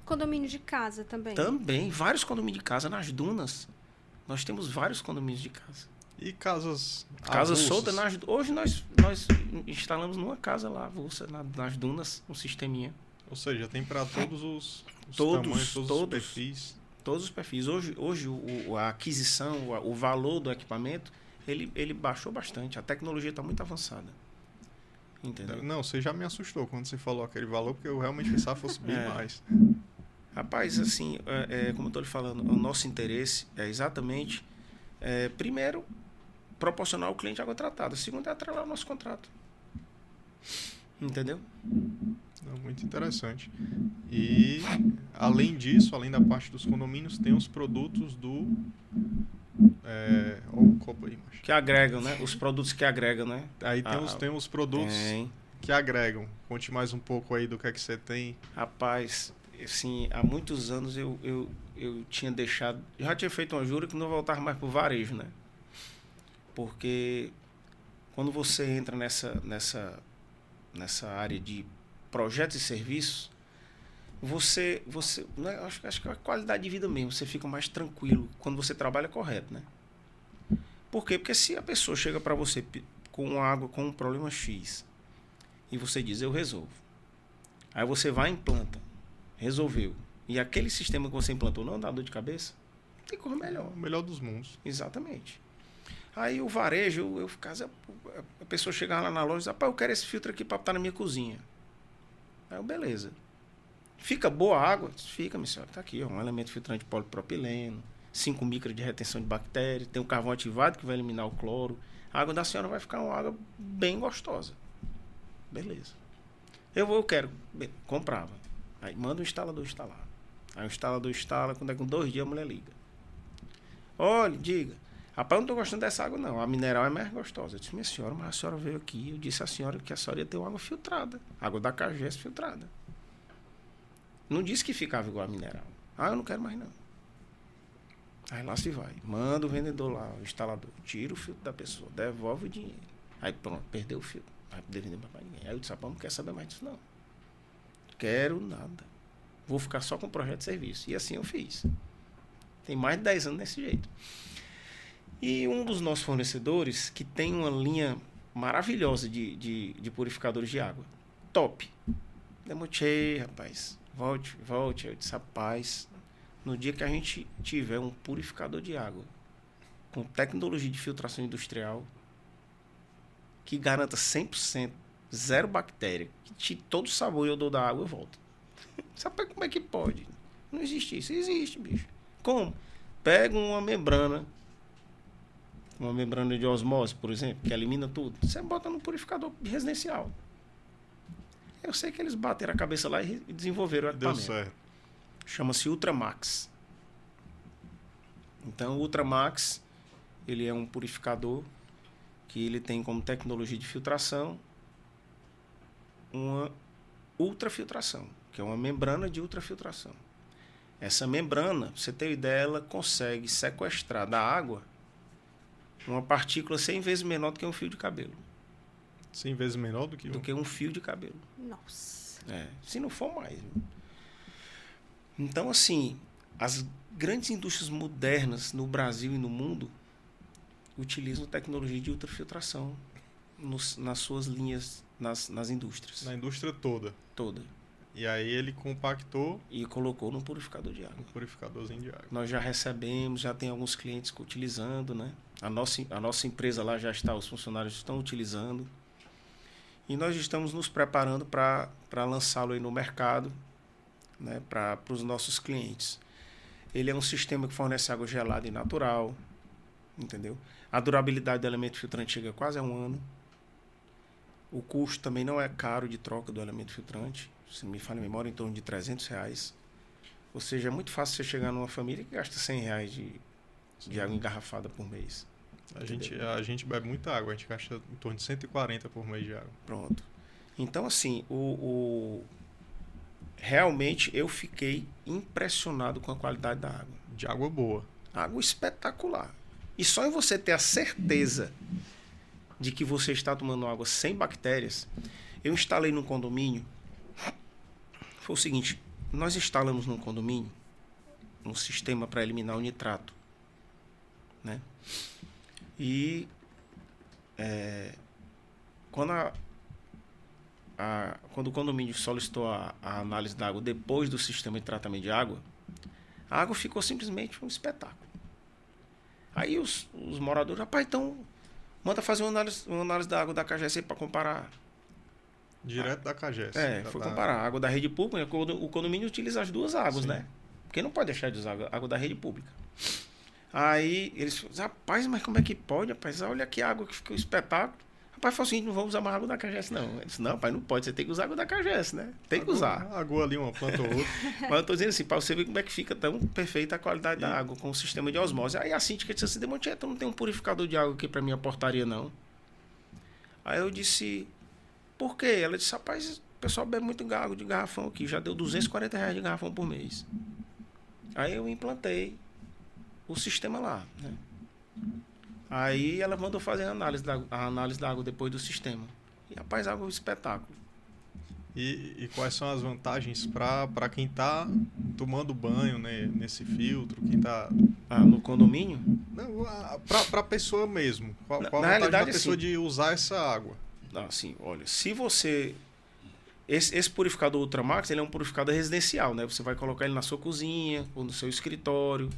Condomínio de casa também. Também, vários condomínios de casa nas dunas. Nós temos vários condomínios de casa. E casas soltas. Hoje nós instalamos numa casa lá, avulsa, nas dunas, um sisteminha. Ou seja, tem para todos os tamanhos, todos os perfis. Todos os perfis. Hoje a aquisição, o valor do equipamento, ele baixou bastante. A tecnologia está muito avançada. Entendeu? Não, você já me assustou quando você falou aquele valor, porque eu realmente pensava que fosse bem mais. Rapaz, assim, como eu estou lhe falando, o nosso interesse é exatamente, primeiro, proporcionar ao cliente água tratada. Segundo, é atrelar o nosso contrato. Entendeu? Não, muito interessante. E, além disso, além da parte dos condomínios, tem os produtos do... Olha o copo aí, macho. Que agregam, né? Os produtos que agregam, né? Aí tem os produtos que agregam. Conte mais um pouco aí do que é que você tem. Rapaz, assim, há muitos anos eu tinha deixado... Já tinha feito uma jura que não voltava mais pro varejo, né? Porque quando você entra nessa área de projetos e serviços, você né, acho que é a qualidade de vida mesmo, você fica mais tranquilo quando você trabalha correto, né? Por quê? Porque se a pessoa chega para você com água, com um problema X, e você diz, eu resolvo. Aí você vai e implanta, resolveu. E aquele sistema que você implantou não dá dor de cabeça, tem coisa melhor. O melhor dos mundos. Exatamente. Aí o varejo, a pessoa chega lá na loja e diz, rapaz, eu quero esse filtro aqui para estar na minha cozinha. Aí eu, beleza. Fica boa a água? Fica, minha senhora. Está aqui, ó, um elemento filtrante de polipropileno, 5 micras de retenção de bactérias, tem um carvão ativado que vai eliminar o cloro. A água da senhora vai ficar uma água bem gostosa. Beleza. Eu quero. Comprava. Aí manda o instalador instalar. Aí o instalador instala, quando é com 2 dias a mulher liga. Olha, diga. Rapaz, eu não estou gostando dessa água, não. A mineral é mais gostosa. Eu disse, minha senhora, mas a senhora veio aqui. Eu disse à senhora que a senhora ia ter uma água filtrada. Água da Cagés filtrada. Não disse que ficava igual a mineral. Eu não quero mais, não. Aí lá se vai. Manda o vendedor lá, o instalador. Tira o filtro da pessoa, devolve o dinheiro. Aí pronto, perdeu o filtro. Não vai poder vender mais pra ninguém. Aí eu disse, rapaz, não quero saber mais disso, não. Quero nada. Vou ficar só com o projeto de serviço. E assim eu fiz. Tem mais de 10 anos desse jeito. E um dos nossos fornecedores, que tem uma linha maravilhosa de purificadores de água. Top. Demochei, rapaz. Volte. Eu disse, rapaz, no dia que a gente tiver um purificador de água com tecnologia de filtração industrial que garanta 100%, zero bactéria, que tire todo o sabor e odor da água, eu volto. Sabe como é que pode? Não existe isso. Existe, bicho. Como? Pega uma membrana de osmose, por exemplo, que elimina tudo. Você bota no purificador residencial. Eu sei que eles bateram a cabeça lá e desenvolveram o equipamento. Deu certo. Chama-se Ultramax. Então, o Ultramax, ele é um purificador que ele tem como tecnologia de filtração uma ultrafiltração, que é uma membrana de ultrafiltração. Essa membrana, pra você ter uma ideia, ela consegue sequestrar da água uma partícula 100 vezes menor do que um fio de cabelo. 100 vezes menor do que um fio de cabelo. Nossa. Se não for mais. Viu? Então, assim, as grandes indústrias modernas no Brasil e no mundo utilizam tecnologia de ultrafiltração nas suas linhas, nas indústrias. Na indústria toda. Toda. E aí ele compactou e colocou no purificador de água. Um purificadorzinho de água. Nós já recebemos, já tem alguns clientes utilizando, né? A nossa empresa lá já está, os funcionários estão utilizando. E nós estamos nos preparando para lançá-lo aí no mercado, né? Para os nossos clientes. Ele é um sistema que fornece água gelada e natural, entendeu? A durabilidade do elemento filtrante chega quase a 1 ano. O custo também não é caro de troca do elemento filtrante. Se não me falha a memória, em torno de R$300. Ou seja, é muito fácil você chegar numa família que gasta R$100 de água engarrafada por mês. A gente bebe muita água, a gente gasta em torno de 140 por mês de água. Pronto. Então, assim, realmente eu fiquei impressionado com a qualidade da água. De água boa. Água espetacular. E só em você ter a certeza de que você está tomando água sem bactérias. Eu instalei num condomínio. Foi o seguinte, nós instalamos num condomínio um sistema para eliminar o nitrato, né? E quando o condomínio solicitou a análise da água depois do sistema de tratamento de água, a água ficou simplesmente um espetáculo. Aí os moradores, rapaz, então manda fazer uma análise da água da CAGES para comparar. Direto da CAGES. Foi comparar a água da rede pública. O condomínio utiliza as duas águas, Sim. né? Porque não pode deixar de usar a água da rede pública. Aí eles falaram, rapaz, mas como é que pode, rapaz? Olha que água que ficou um espetáculo. Rapaz, falou assim, não vamos usar mais água da CAGES, não. Ele disse, não, pai, não pode, você tem que usar água da CAGES, né? Tem que usar. Água ali, uma planta ou outra. Mas eu tô dizendo assim, para você ver como é que fica tão perfeita a qualidade da água com o sistema de osmose. Aí a síndica disse assim, Demontier, tu não tem um purificador de água aqui para minha portaria, não? Aí eu disse, por quê? Ela disse, rapaz, o pessoal bebe muito água de garrafão aqui, já deu R$240 de garrafão por mês. Aí eu implantei o sistema lá, né? Aí ela mandou fazer a análise da água depois do sistema. E, rapaz, água é um espetáculo. E quais são as vantagens para quem está tomando banho, né, nesse filtro, quem está... no condomínio? Não, para a pessoa mesmo. Qual a vantagem da pessoa de usar essa água? Assim, olha, se você... Esse purificador Ultramax, ele é um purificador residencial, né? Você vai colocar ele na sua cozinha, ou no seu escritório,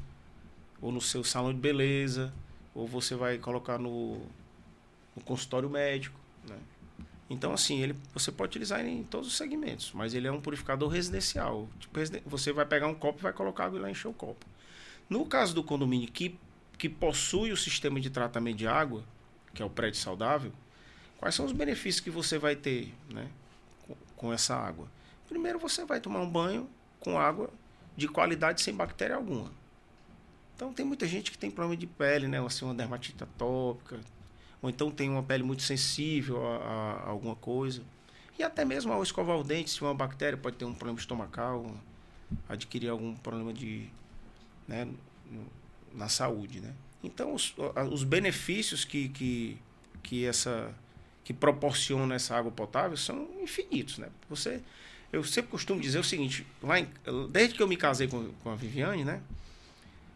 ou no seu salão de beleza, ou você vai colocar no consultório médico, né? Então, assim, você pode utilizar ele em todos os segmentos, mas ele é um purificador residencial. Tipo, você vai pegar um copo e vai colocar água e lá encher o copo. No caso do condomínio que possui o sistema de tratamento de água, que é o prédio saudável, quais são os benefícios que você vai ter, né, com essa água? Primeiro, você vai tomar um banho com água de qualidade sem bactéria alguma. Então, tem muita gente que tem problema de pele, né? Assim, uma dermatite atópica, ou então tem uma pele muito sensível a alguma coisa. E até mesmo ao escovar o dente, se uma bactéria pode ter um problema estomacal, adquirir algum problema né, na saúde, né? Então, os benefícios que proporciona essa água potável são infinitos, né? Eu sempre costumo dizer o seguinte, desde que eu me casei com a Viviane, né?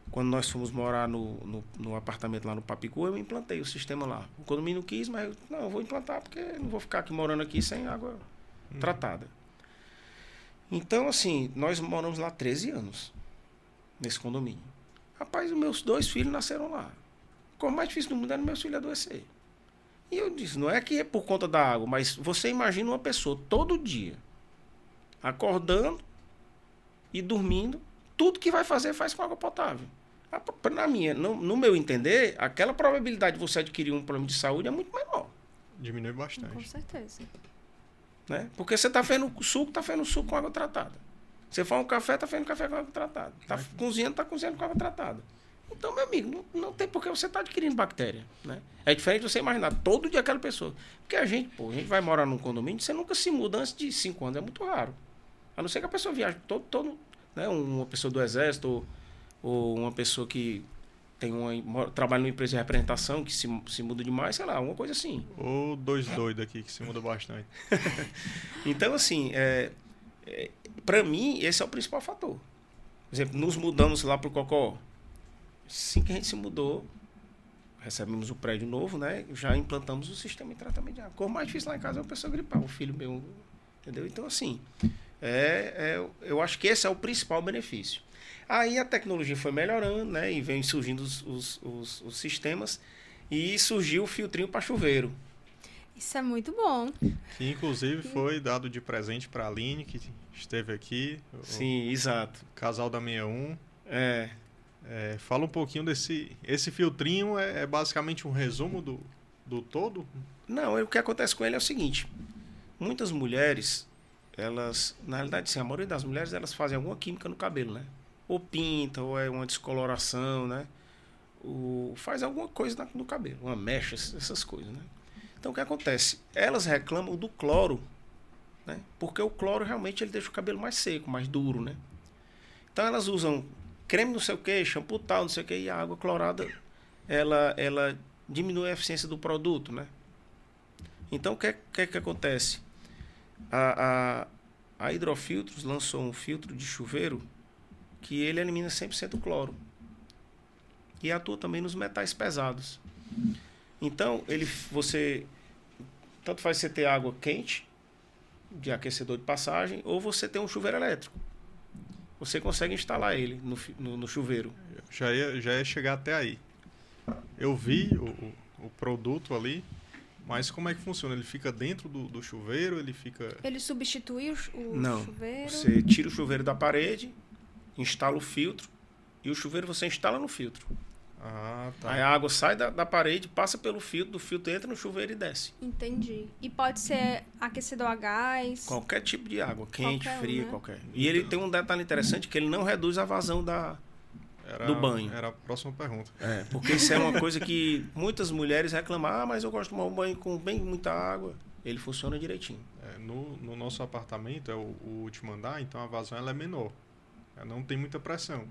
Quando nós fomos morar no apartamento lá no Papicu, eu implantei o sistema lá. O condomínio quis, mas eu vou implantar porque não vou ficar aqui morando aqui sem água tratada. Então, assim, nós moramos lá 13 anos, nesse condomínio. Rapaz, os meus 2 filhos nasceram lá. A coisa mais difícil do mundo era meus filhos adoecer. E eu disse, não é que é por conta da água, mas você imagina uma pessoa todo dia, acordando e dormindo, tudo que vai fazer faz com água potável. No meu entender, aquela probabilidade de você adquirir um problema de saúde é muito menor. Diminui bastante. Com certeza. Né? Porque você está fazendo suco com água tratada. Você faz um café, está fazendo café com água tratada. Está cozinhando com água tratada. Então, meu amigo, não tem por que você estar adquirindo bactéria. Né? É diferente de você imaginar todo dia aquela pessoa. Porque a gente vai morar num condomínio, você nunca se muda antes de 5 anos, é muito raro. A não ser que a pessoa viaje todo né? Uma pessoa do exército ou uma pessoa que trabalha numa empresa de representação, que se muda demais, sei lá, uma coisa assim. Ou 2 doidos aqui, que se muda bastante. Então, assim, para mim, esse é o principal fator. Por exemplo, nos mudamos lá para o Cocó. Assim que a gente se mudou, recebemos o prédio novo, né? Já implantamos o sistema de tratamento de água. O mais difícil lá em casa é uma pessoa gripar, o filho meu, entendeu? Então, assim, eu acho que esse é o principal benefício. Aí a tecnologia foi melhorando, né? E vem surgindo os sistemas e surgiu o filtrinho para chuveiro. Isso é muito bom. Que inclusive foi dado de presente para a Aline, que esteve aqui. Sim, exato. Casal da 61. Fala um pouquinho desse... Esse filtrinho é basicamente um resumo do todo? Não, o que acontece com ele é o seguinte. Muitas mulheres, elas... Na realidade, sim, a maioria das mulheres, elas fazem alguma química no cabelo, né? Ou pinta, ou é uma descoloração, né? Faz alguma coisa no cabelo. Uma mecha, essas coisas, né? Então, o que acontece? Elas reclamam do cloro, né? Porque o cloro, realmente, ele deixa o cabelo mais seco, mais duro, né? Então, elas usam creme não sei o que, shampoo tal, não sei o que, e a água clorada, ela diminui a eficiência do produto, né? Então, o que acontece? A Hidrofiltros lançou um filtro de chuveiro que ele elimina 100% o cloro. E atua também nos metais pesados. Então, tanto faz você ter água quente, de aquecedor de passagem, ou você ter um chuveiro elétrico. Você consegue instalar ele no chuveiro. Já ia chegar até aí. Eu vi o produto ali, mas como é que funciona? Ele fica dentro do chuveiro? Ele substitui o Não, chuveiro? você tira o chuveiro da parede, instala o filtro, e o chuveiro você instala no filtro. Ah, tá. Aí a água sai da parede, passa pelo filtro, do filtro entra no chuveiro e desce. Entendi. E pode ser aquecedor a gás? Qualquer tipo de água, quente, Qualquer um, fria, né? qualquer. E ele tem um detalhe interessante, que ele não reduz a vazão do banho. Era a próxima pergunta. Porque isso é uma coisa que muitas mulheres reclamam. Ah, mas eu gosto de tomar um banho com bem muita água. Ele funciona direitinho. No nosso apartamento, é o último andar, então a vazão ela é menor. Não tem muita pressão.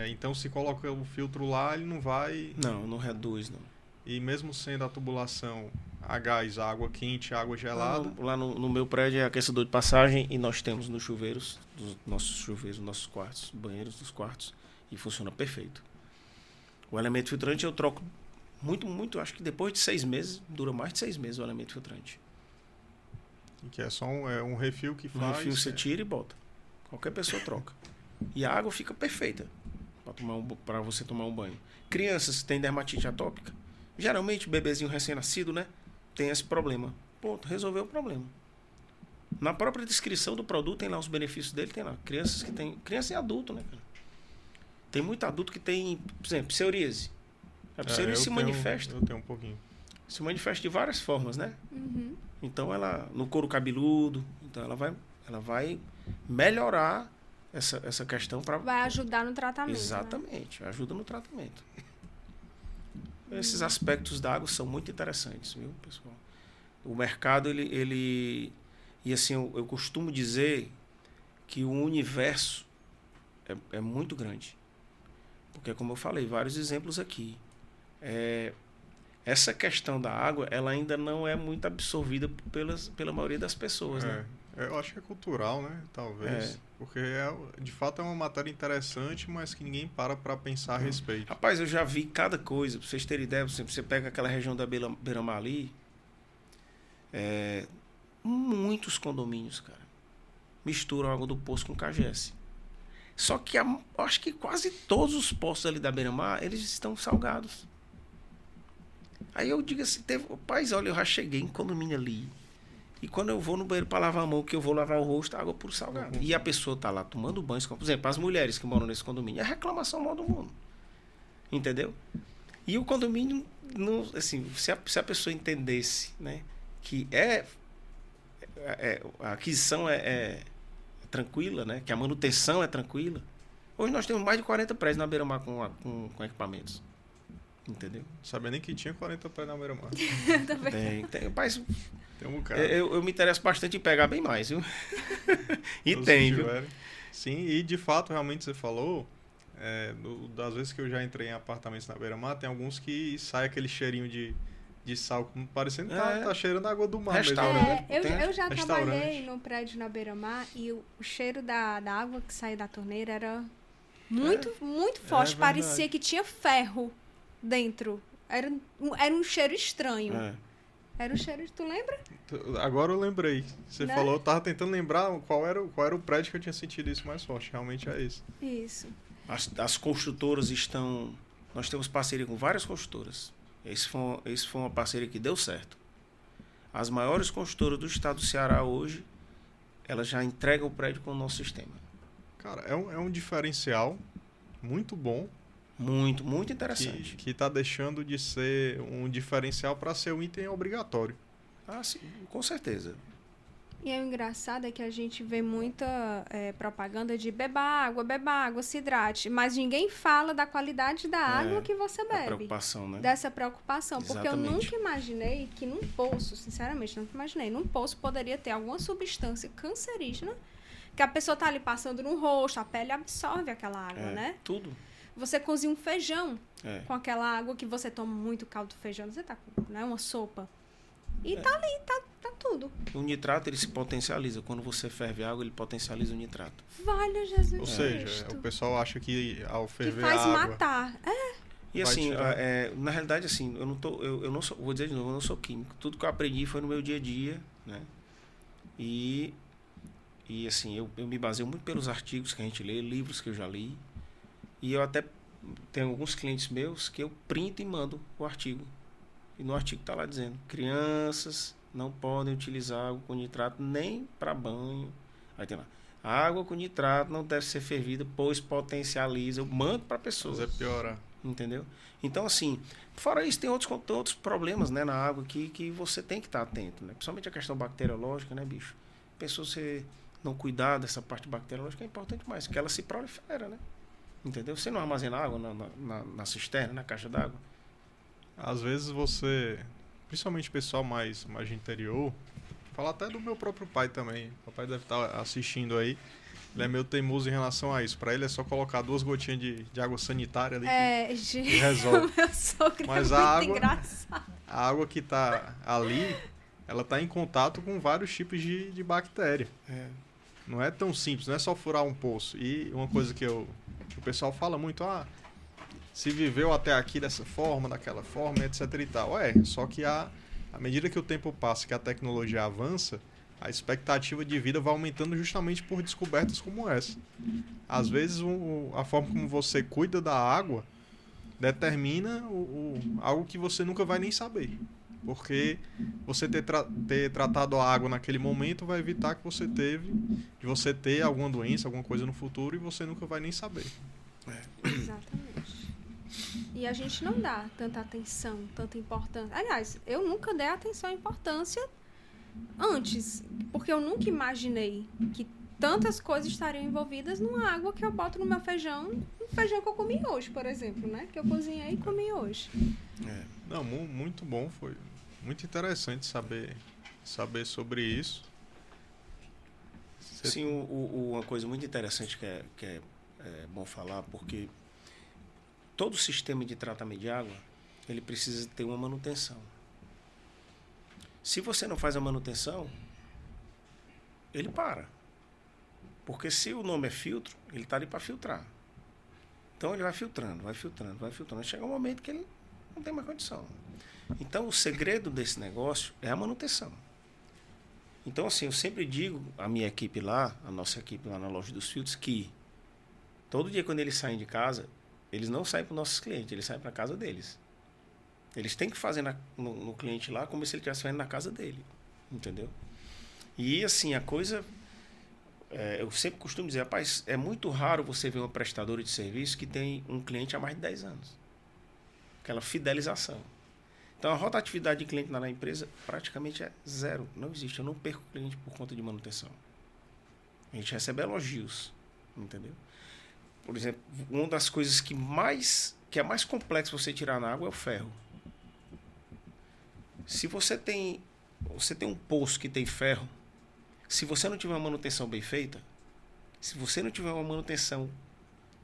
Então, se coloca o filtro lá, ele não vai... Não reduz, não. E mesmo sendo a tubulação a gás, a água quente, a água gelada... Lá no meu prédio é aquecedor de passagem e nós temos nos chuveiros, nossos quartos, banheiros dos quartos, e funciona perfeito. O elemento filtrante eu troco muito, acho que depois de 6 meses, dura mais de 6 meses o elemento filtrante. Que é só um refil que faz... Um refil você tira e bota. Qualquer pessoa troca. E a água fica perfeita para você tomar um banho. Crianças que têm dermatite atópica, geralmente bebezinho recém-nascido, né, tem esse problema. Ponto, resolveu o problema. Na própria descrição do produto tem lá os benefícios dele, tem lá crianças que tem, criança e adulto, né, cara? Tem muito adulto que tem, por exemplo, pseuríase. A pseuríase se manifesta. Eu tenho um pouquinho. Se manifesta de várias formas, né? Uhum. Então ela no couro cabeludo, então ela vai melhorar essa questão para... Vai ajudar no tratamento. Exatamente, ajuda no tratamento. Esses aspectos da água são muito interessantes, viu, pessoal? O mercado, ele e assim, eu costumo dizer que o universo é muito grande. Porque, como eu falei, vários exemplos aqui. Essa questão da água, ela ainda não é muito absorvida pela maioria das pessoas, né? Eu acho que é cultural, né? Talvez. Porque, de fato, é uma matéria interessante, mas que ninguém para pensar a respeito. Rapaz, eu já vi cada coisa. Pra vocês terem ideia, você pega aquela região da Beira-Mar ali, muitos condomínios, cara, misturam água do poço com KGS. Só que eu acho que quase todos os poços ali da Beira-Mar, eles estão salgados. Aí eu digo assim, rapaz, olha, eu já cheguei em condomínio ali. E quando eu vou no banheiro para lavar a mão, que eu vou lavar o rosto, a água puro salgada. E a pessoa tá lá tomando banho, por exemplo, as mulheres que moram nesse condomínio, é reclamação mal do mundo. Entendeu? E o condomínio, não, assim, se a pessoa entendesse, né, que a aquisição é tranquila, né, que a manutenção é tranquila. Hoje nós temos mais de 40 prédios na Beira-Mar com equipamentos. Entendeu? Sabia nem que tinha 40 prédios na Beira-Mar. Tem. Rapaz, tem um bocado. Eu me interesso bastante em pegar bem mais, viu? E tem, viu? Sim, e de fato, realmente você falou, das vezes que eu já entrei em apartamentos na Beira-Mar, tem alguns que sai aquele cheirinho de sal, parecendo que tá cheirando a água do mar mesmo. Eu já trabalhei no prédio na Beira-Mar e o cheiro da água que saía da torneira era muito forte. Parecia que tinha ferro dentro. Era um cheiro estranho. Era um cheiro, tu lembra? Agora eu lembrei. Você falou, eu tava tentando lembrar qual era o prédio que eu tinha sentido isso mais forte. Realmente é esse. Isso. As construtoras estão... Nós temos parceria com várias construtoras. Esse foi uma parceria que deu certo. As maiores construtoras do estado do Ceará hoje, elas já entregam o prédio com o nosso sistema. Cara, é um diferencial, muito bom. Muito, muito interessante. Que está deixando de ser um diferencial para ser um item obrigatório. Ah, sim, com certeza. E o engraçado é que a gente vê muita propaganda de beba água, se hidrate. Mas ninguém fala da qualidade da água que você bebe. Preocupação, né? Dessa preocupação. Exatamente. Porque eu nunca imaginei que num poço, sinceramente, nunca imaginei, num poço poderia ter alguma substância cancerígena que a pessoa tá ali passando no rosto, a pele absorve aquela água, né? Tudo. Você cozinha um feijão com aquela água que você toma muito caldo de feijão, você tá com, né, uma sopa. E tá ali, tá tudo. O nitrato, ele se potencializa. Quando você ferve água, ele potencializa o nitrato. Valha Jesus. Ou seja, o pessoal acha que ao ferver que faz a água... matar. E assim, na realidade, assim, eu não sou, vou dizer de novo, eu não sou químico. Tudo que eu aprendi foi no meu dia a dia, né? E assim, eu me baseio muito pelos artigos que a gente lê, livros que eu já li. E eu até tenho alguns clientes meus que eu printo e mando o artigo. E no artigo está lá dizendo: crianças não podem utilizar água com nitrato nem para banho. Aí tem lá: água com nitrato não deve ser fervida, pois potencializa. Eu mando para pessoas. Mas é piorar. Entendeu? Então, assim, fora isso, tem outros problemas, né, na água que você tem que estar atento, né? Principalmente a questão bacteriológica, né, bicho? Pessoa, você não cuidar dessa parte bacteriológica é importante mais, porque ela se prolifera, né? Entendeu? Você não armazena água na cisterna, na caixa d'água. Às vezes você, principalmente pessoal mais de interior, fala até do meu próprio pai também. O papai deve estar assistindo aí. Ele é meio teimoso em relação a isso. Para ele é só colocar 2 gotinhas de água sanitária ali que resolve. O meu sogro Mas é muito engraçado. A água que está ali, ela está em contato com vários tipos de bactéria. Não é tão simples, não é só furar um poço. E uma coisa que o pessoal fala muito, se viveu até aqui dessa forma, daquela forma, etc e tal. Só que à medida que o tempo passa, que a tecnologia avança, a expectativa de vida vai aumentando justamente por descobertas como essa. Às vezes, a forma como você cuida da água determina algo que você nunca vai nem saber. Porque você ter tratado a água naquele momento vai evitar que você ter alguma doença, alguma coisa no futuro, e você nunca vai nem saber. Exatamente. E a gente não dá tanta atenção, tanta importância. Aliás, eu nunca dei atenção à importância antes, porque eu nunca imaginei que tantas coisas estariam envolvidas numa água que eu boto no meu feijão, um feijão que eu comi hoje, por exemplo, né? Que eu cozinhei e comi hoje. Não, muito bom, foi muito interessante saber sobre isso. Sim, uma coisa muito interessante que é bom falar, porque todo sistema de tratamento de água, ele precisa ter uma manutenção. Se você não faz a manutenção, ele para. Porque se o nome é filtro, ele está ali para filtrar. Então ele vai filtrando. Chega um momento que ele não tem mais condição. Então o segredo desse negócio é a manutenção. Então assim, eu sempre digo à minha equipe lá, a nossa equipe lá na loja dos filtros, que todo dia quando eles saem de casa, eles não saem para os nossos clientes, eles saem para a casa deles. Eles têm que fazer no cliente lá como se ele estivesse fazendo na casa dele. Entendeu? E assim, a coisa... eu sempre costumo dizer, rapaz, é muito raro você ver uma prestadora de serviço que tem um cliente há mais de 10 anos. Aquela fidelização. Então, a rotatividade de cliente na empresa praticamente é zero. Não existe. Eu não perco cliente por conta de manutenção. A gente recebe elogios. Entendeu? Por exemplo, uma das coisas que é mais complexo você tirar na água é o ferro. Se você tem um poço que tem ferro, se você não tiver uma manutenção bem feita, se você não tiver uma manutenção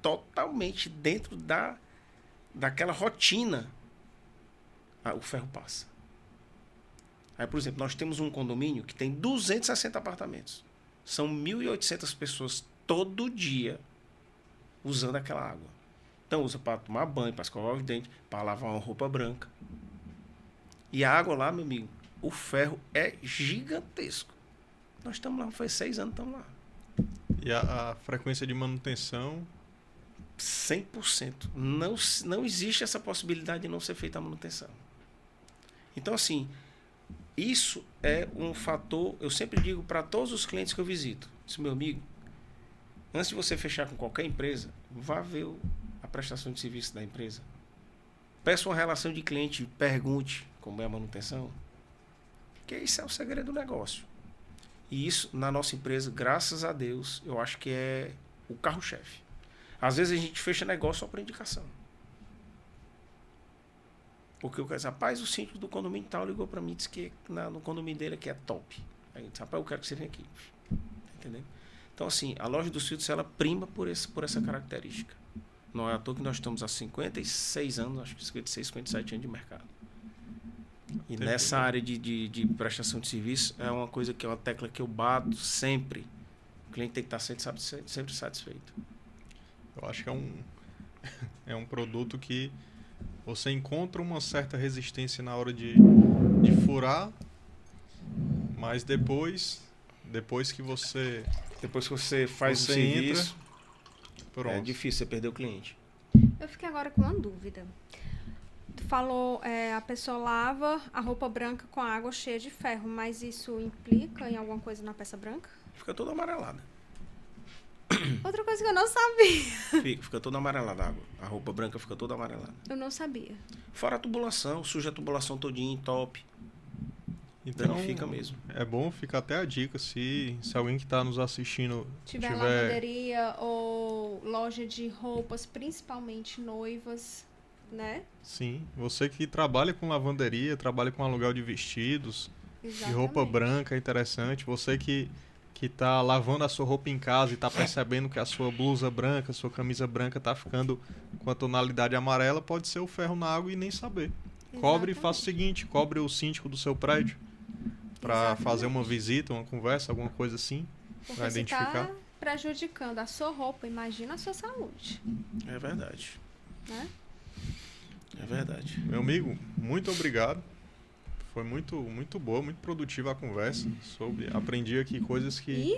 totalmente dentro daquela rotina, o ferro passa. Aí, por exemplo, nós temos um condomínio que tem 260 apartamentos. São 1.800 pessoas todo dia usando aquela água. Então usa para tomar banho, para escovar os dentes, para lavar uma roupa branca. E a água lá, meu amigo, o ferro é gigantesco. Nós estamos lá, faz 6 anos, estamos lá. E a frequência de manutenção? 100%. Não existe essa possibilidade de não ser feita a manutenção. Então, assim, isso é um fator, eu sempre digo para todos os clientes que eu visito, meu amigo, antes de você fechar com qualquer empresa, vá ver prestação de serviço da empresa. Peça uma relação de cliente, pergunte como é a manutenção. Porque isso é o segredo do negócio. E isso, na nossa empresa, graças a Deus, eu acho que é o carro-chefe. Às vezes a gente fecha negócio só por indicação. Porque o cara diz, rapaz, o síndico do condomínio tal ligou para mim e disse que no condomínio dele aqui é top. Aí ele disse, rapaz, eu quero que você venha aqui. Entendeu? Então, assim, a loja dos filtros, ela prima por essa característica. Não é à toa que nós estamos há 56 anos, acho que 56, 57 anos de mercado. E nessa área de prestação de serviço, é uma coisa que é uma tecla que eu bato sempre. O cliente tem que estar sempre satisfeito. Eu acho que é um produto que você encontra uma certa resistência na hora de furar, mas depois que você... Depois que você faz o serviço, pronto. É difícil você perder o cliente. Eu fiquei agora com uma dúvida. Tu falou, a pessoa lava a roupa branca com água cheia de ferro, mas isso implica em alguma coisa na peça branca? Fica toda amarelada. Outra coisa que eu não sabia. Fica toda amarelada a água. A roupa branca fica toda amarelada. Eu não sabia. Fora a tubulação, suja a tubulação todinha em top. Então, fica mesmo. É bom ficar até a dica, se alguém que está nos assistindo tiver lavanderia ou loja de roupas, principalmente noivas, né? Sim, você que trabalha com lavanderia, trabalha com aluguel de vestidos, de roupa branca, é interessante. Você que está lavando a sua roupa em casa e está percebendo que a sua blusa branca, a sua camisa branca está ficando com a tonalidade amarela, pode ser o ferro na água e nem saber. Cobre e faça o seguinte, cobre o síndico do seu prédio para fazer uma visita, uma conversa, alguma coisa assim, para identificar. Tá prejudicando a sua roupa, imagina a sua saúde. É verdade. Né? É verdade. Meu amigo, muito obrigado. Foi muito boa, muito produtiva a conversa. Aprendi aqui coisas que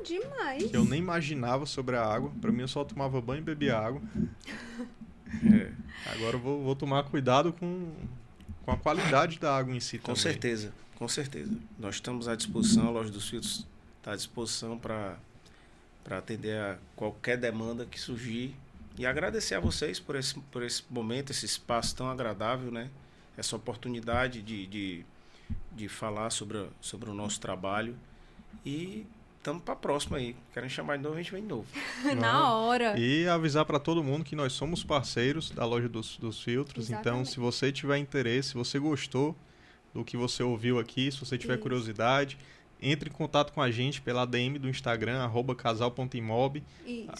demais. Que eu nem imaginava sobre a água. Para mim, eu só tomava banho e bebia água. Agora eu vou tomar cuidado com a qualidade da água em si também. Com certeza. Nós estamos à disposição, a Loja dos Filtros está à disposição para atender a qualquer demanda que surgir. E agradecer a vocês por esse momento, esse espaço tão agradável, né? Essa oportunidade de falar sobre o nosso trabalho. E estamos para a próxima aí. Querem chamar de novo, a gente vem de novo. Na hora. E avisar para todo mundo que nós somos parceiros da Loja dos Filtros. Exatamente. Então, se você tiver interesse, se você gostou do que você ouviu aqui, se você tiver curiosidade, entre em contato com a gente pela DM do Instagram, @casal.imob.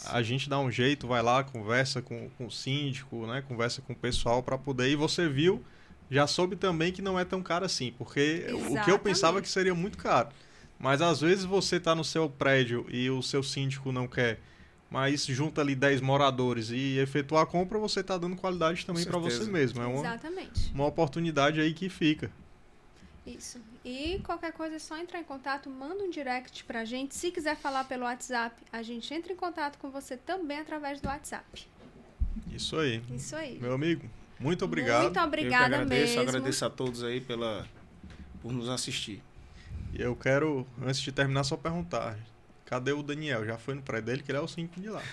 A gente dá um jeito, vai lá, conversa com o síndico, né? Conversa com o pessoal para poder... E você viu, já soube também que não é tão caro assim, porque o que eu pensava que seria muito caro. Mas às vezes você está no seu prédio e o seu síndico não quer, mas junta ali 10 moradores e efetuar a compra, você está dando qualidade também para você mesmo. É uma oportunidade aí que fica. Isso. E qualquer coisa é só entrar em contato, manda um direct pra gente. Se quiser falar pelo WhatsApp, a gente entra em contato com você também através do WhatsApp. Isso aí. Isso aí. Meu amigo, muito obrigado. Muito obrigada mesmo. Agradeço a todos aí por nos assistir. E eu quero, antes de terminar, só perguntar. Cadê o Daniel? Já foi no prédio dele, que ele é o síndico de lá.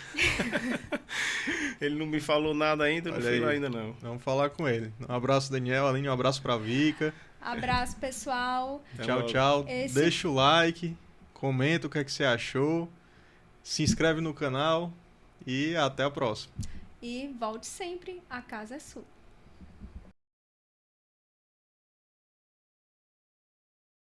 Ele não me falou nada ainda, não fui lá ainda não. Vamos falar com ele. Um abraço, Daniel. Aline, um abraço pra Vika. Abraço, pessoal. Tchau. Deixa o like, comenta o que é que você achou, se inscreve no canal e até a próxima. E volte sempre, a casa é sua.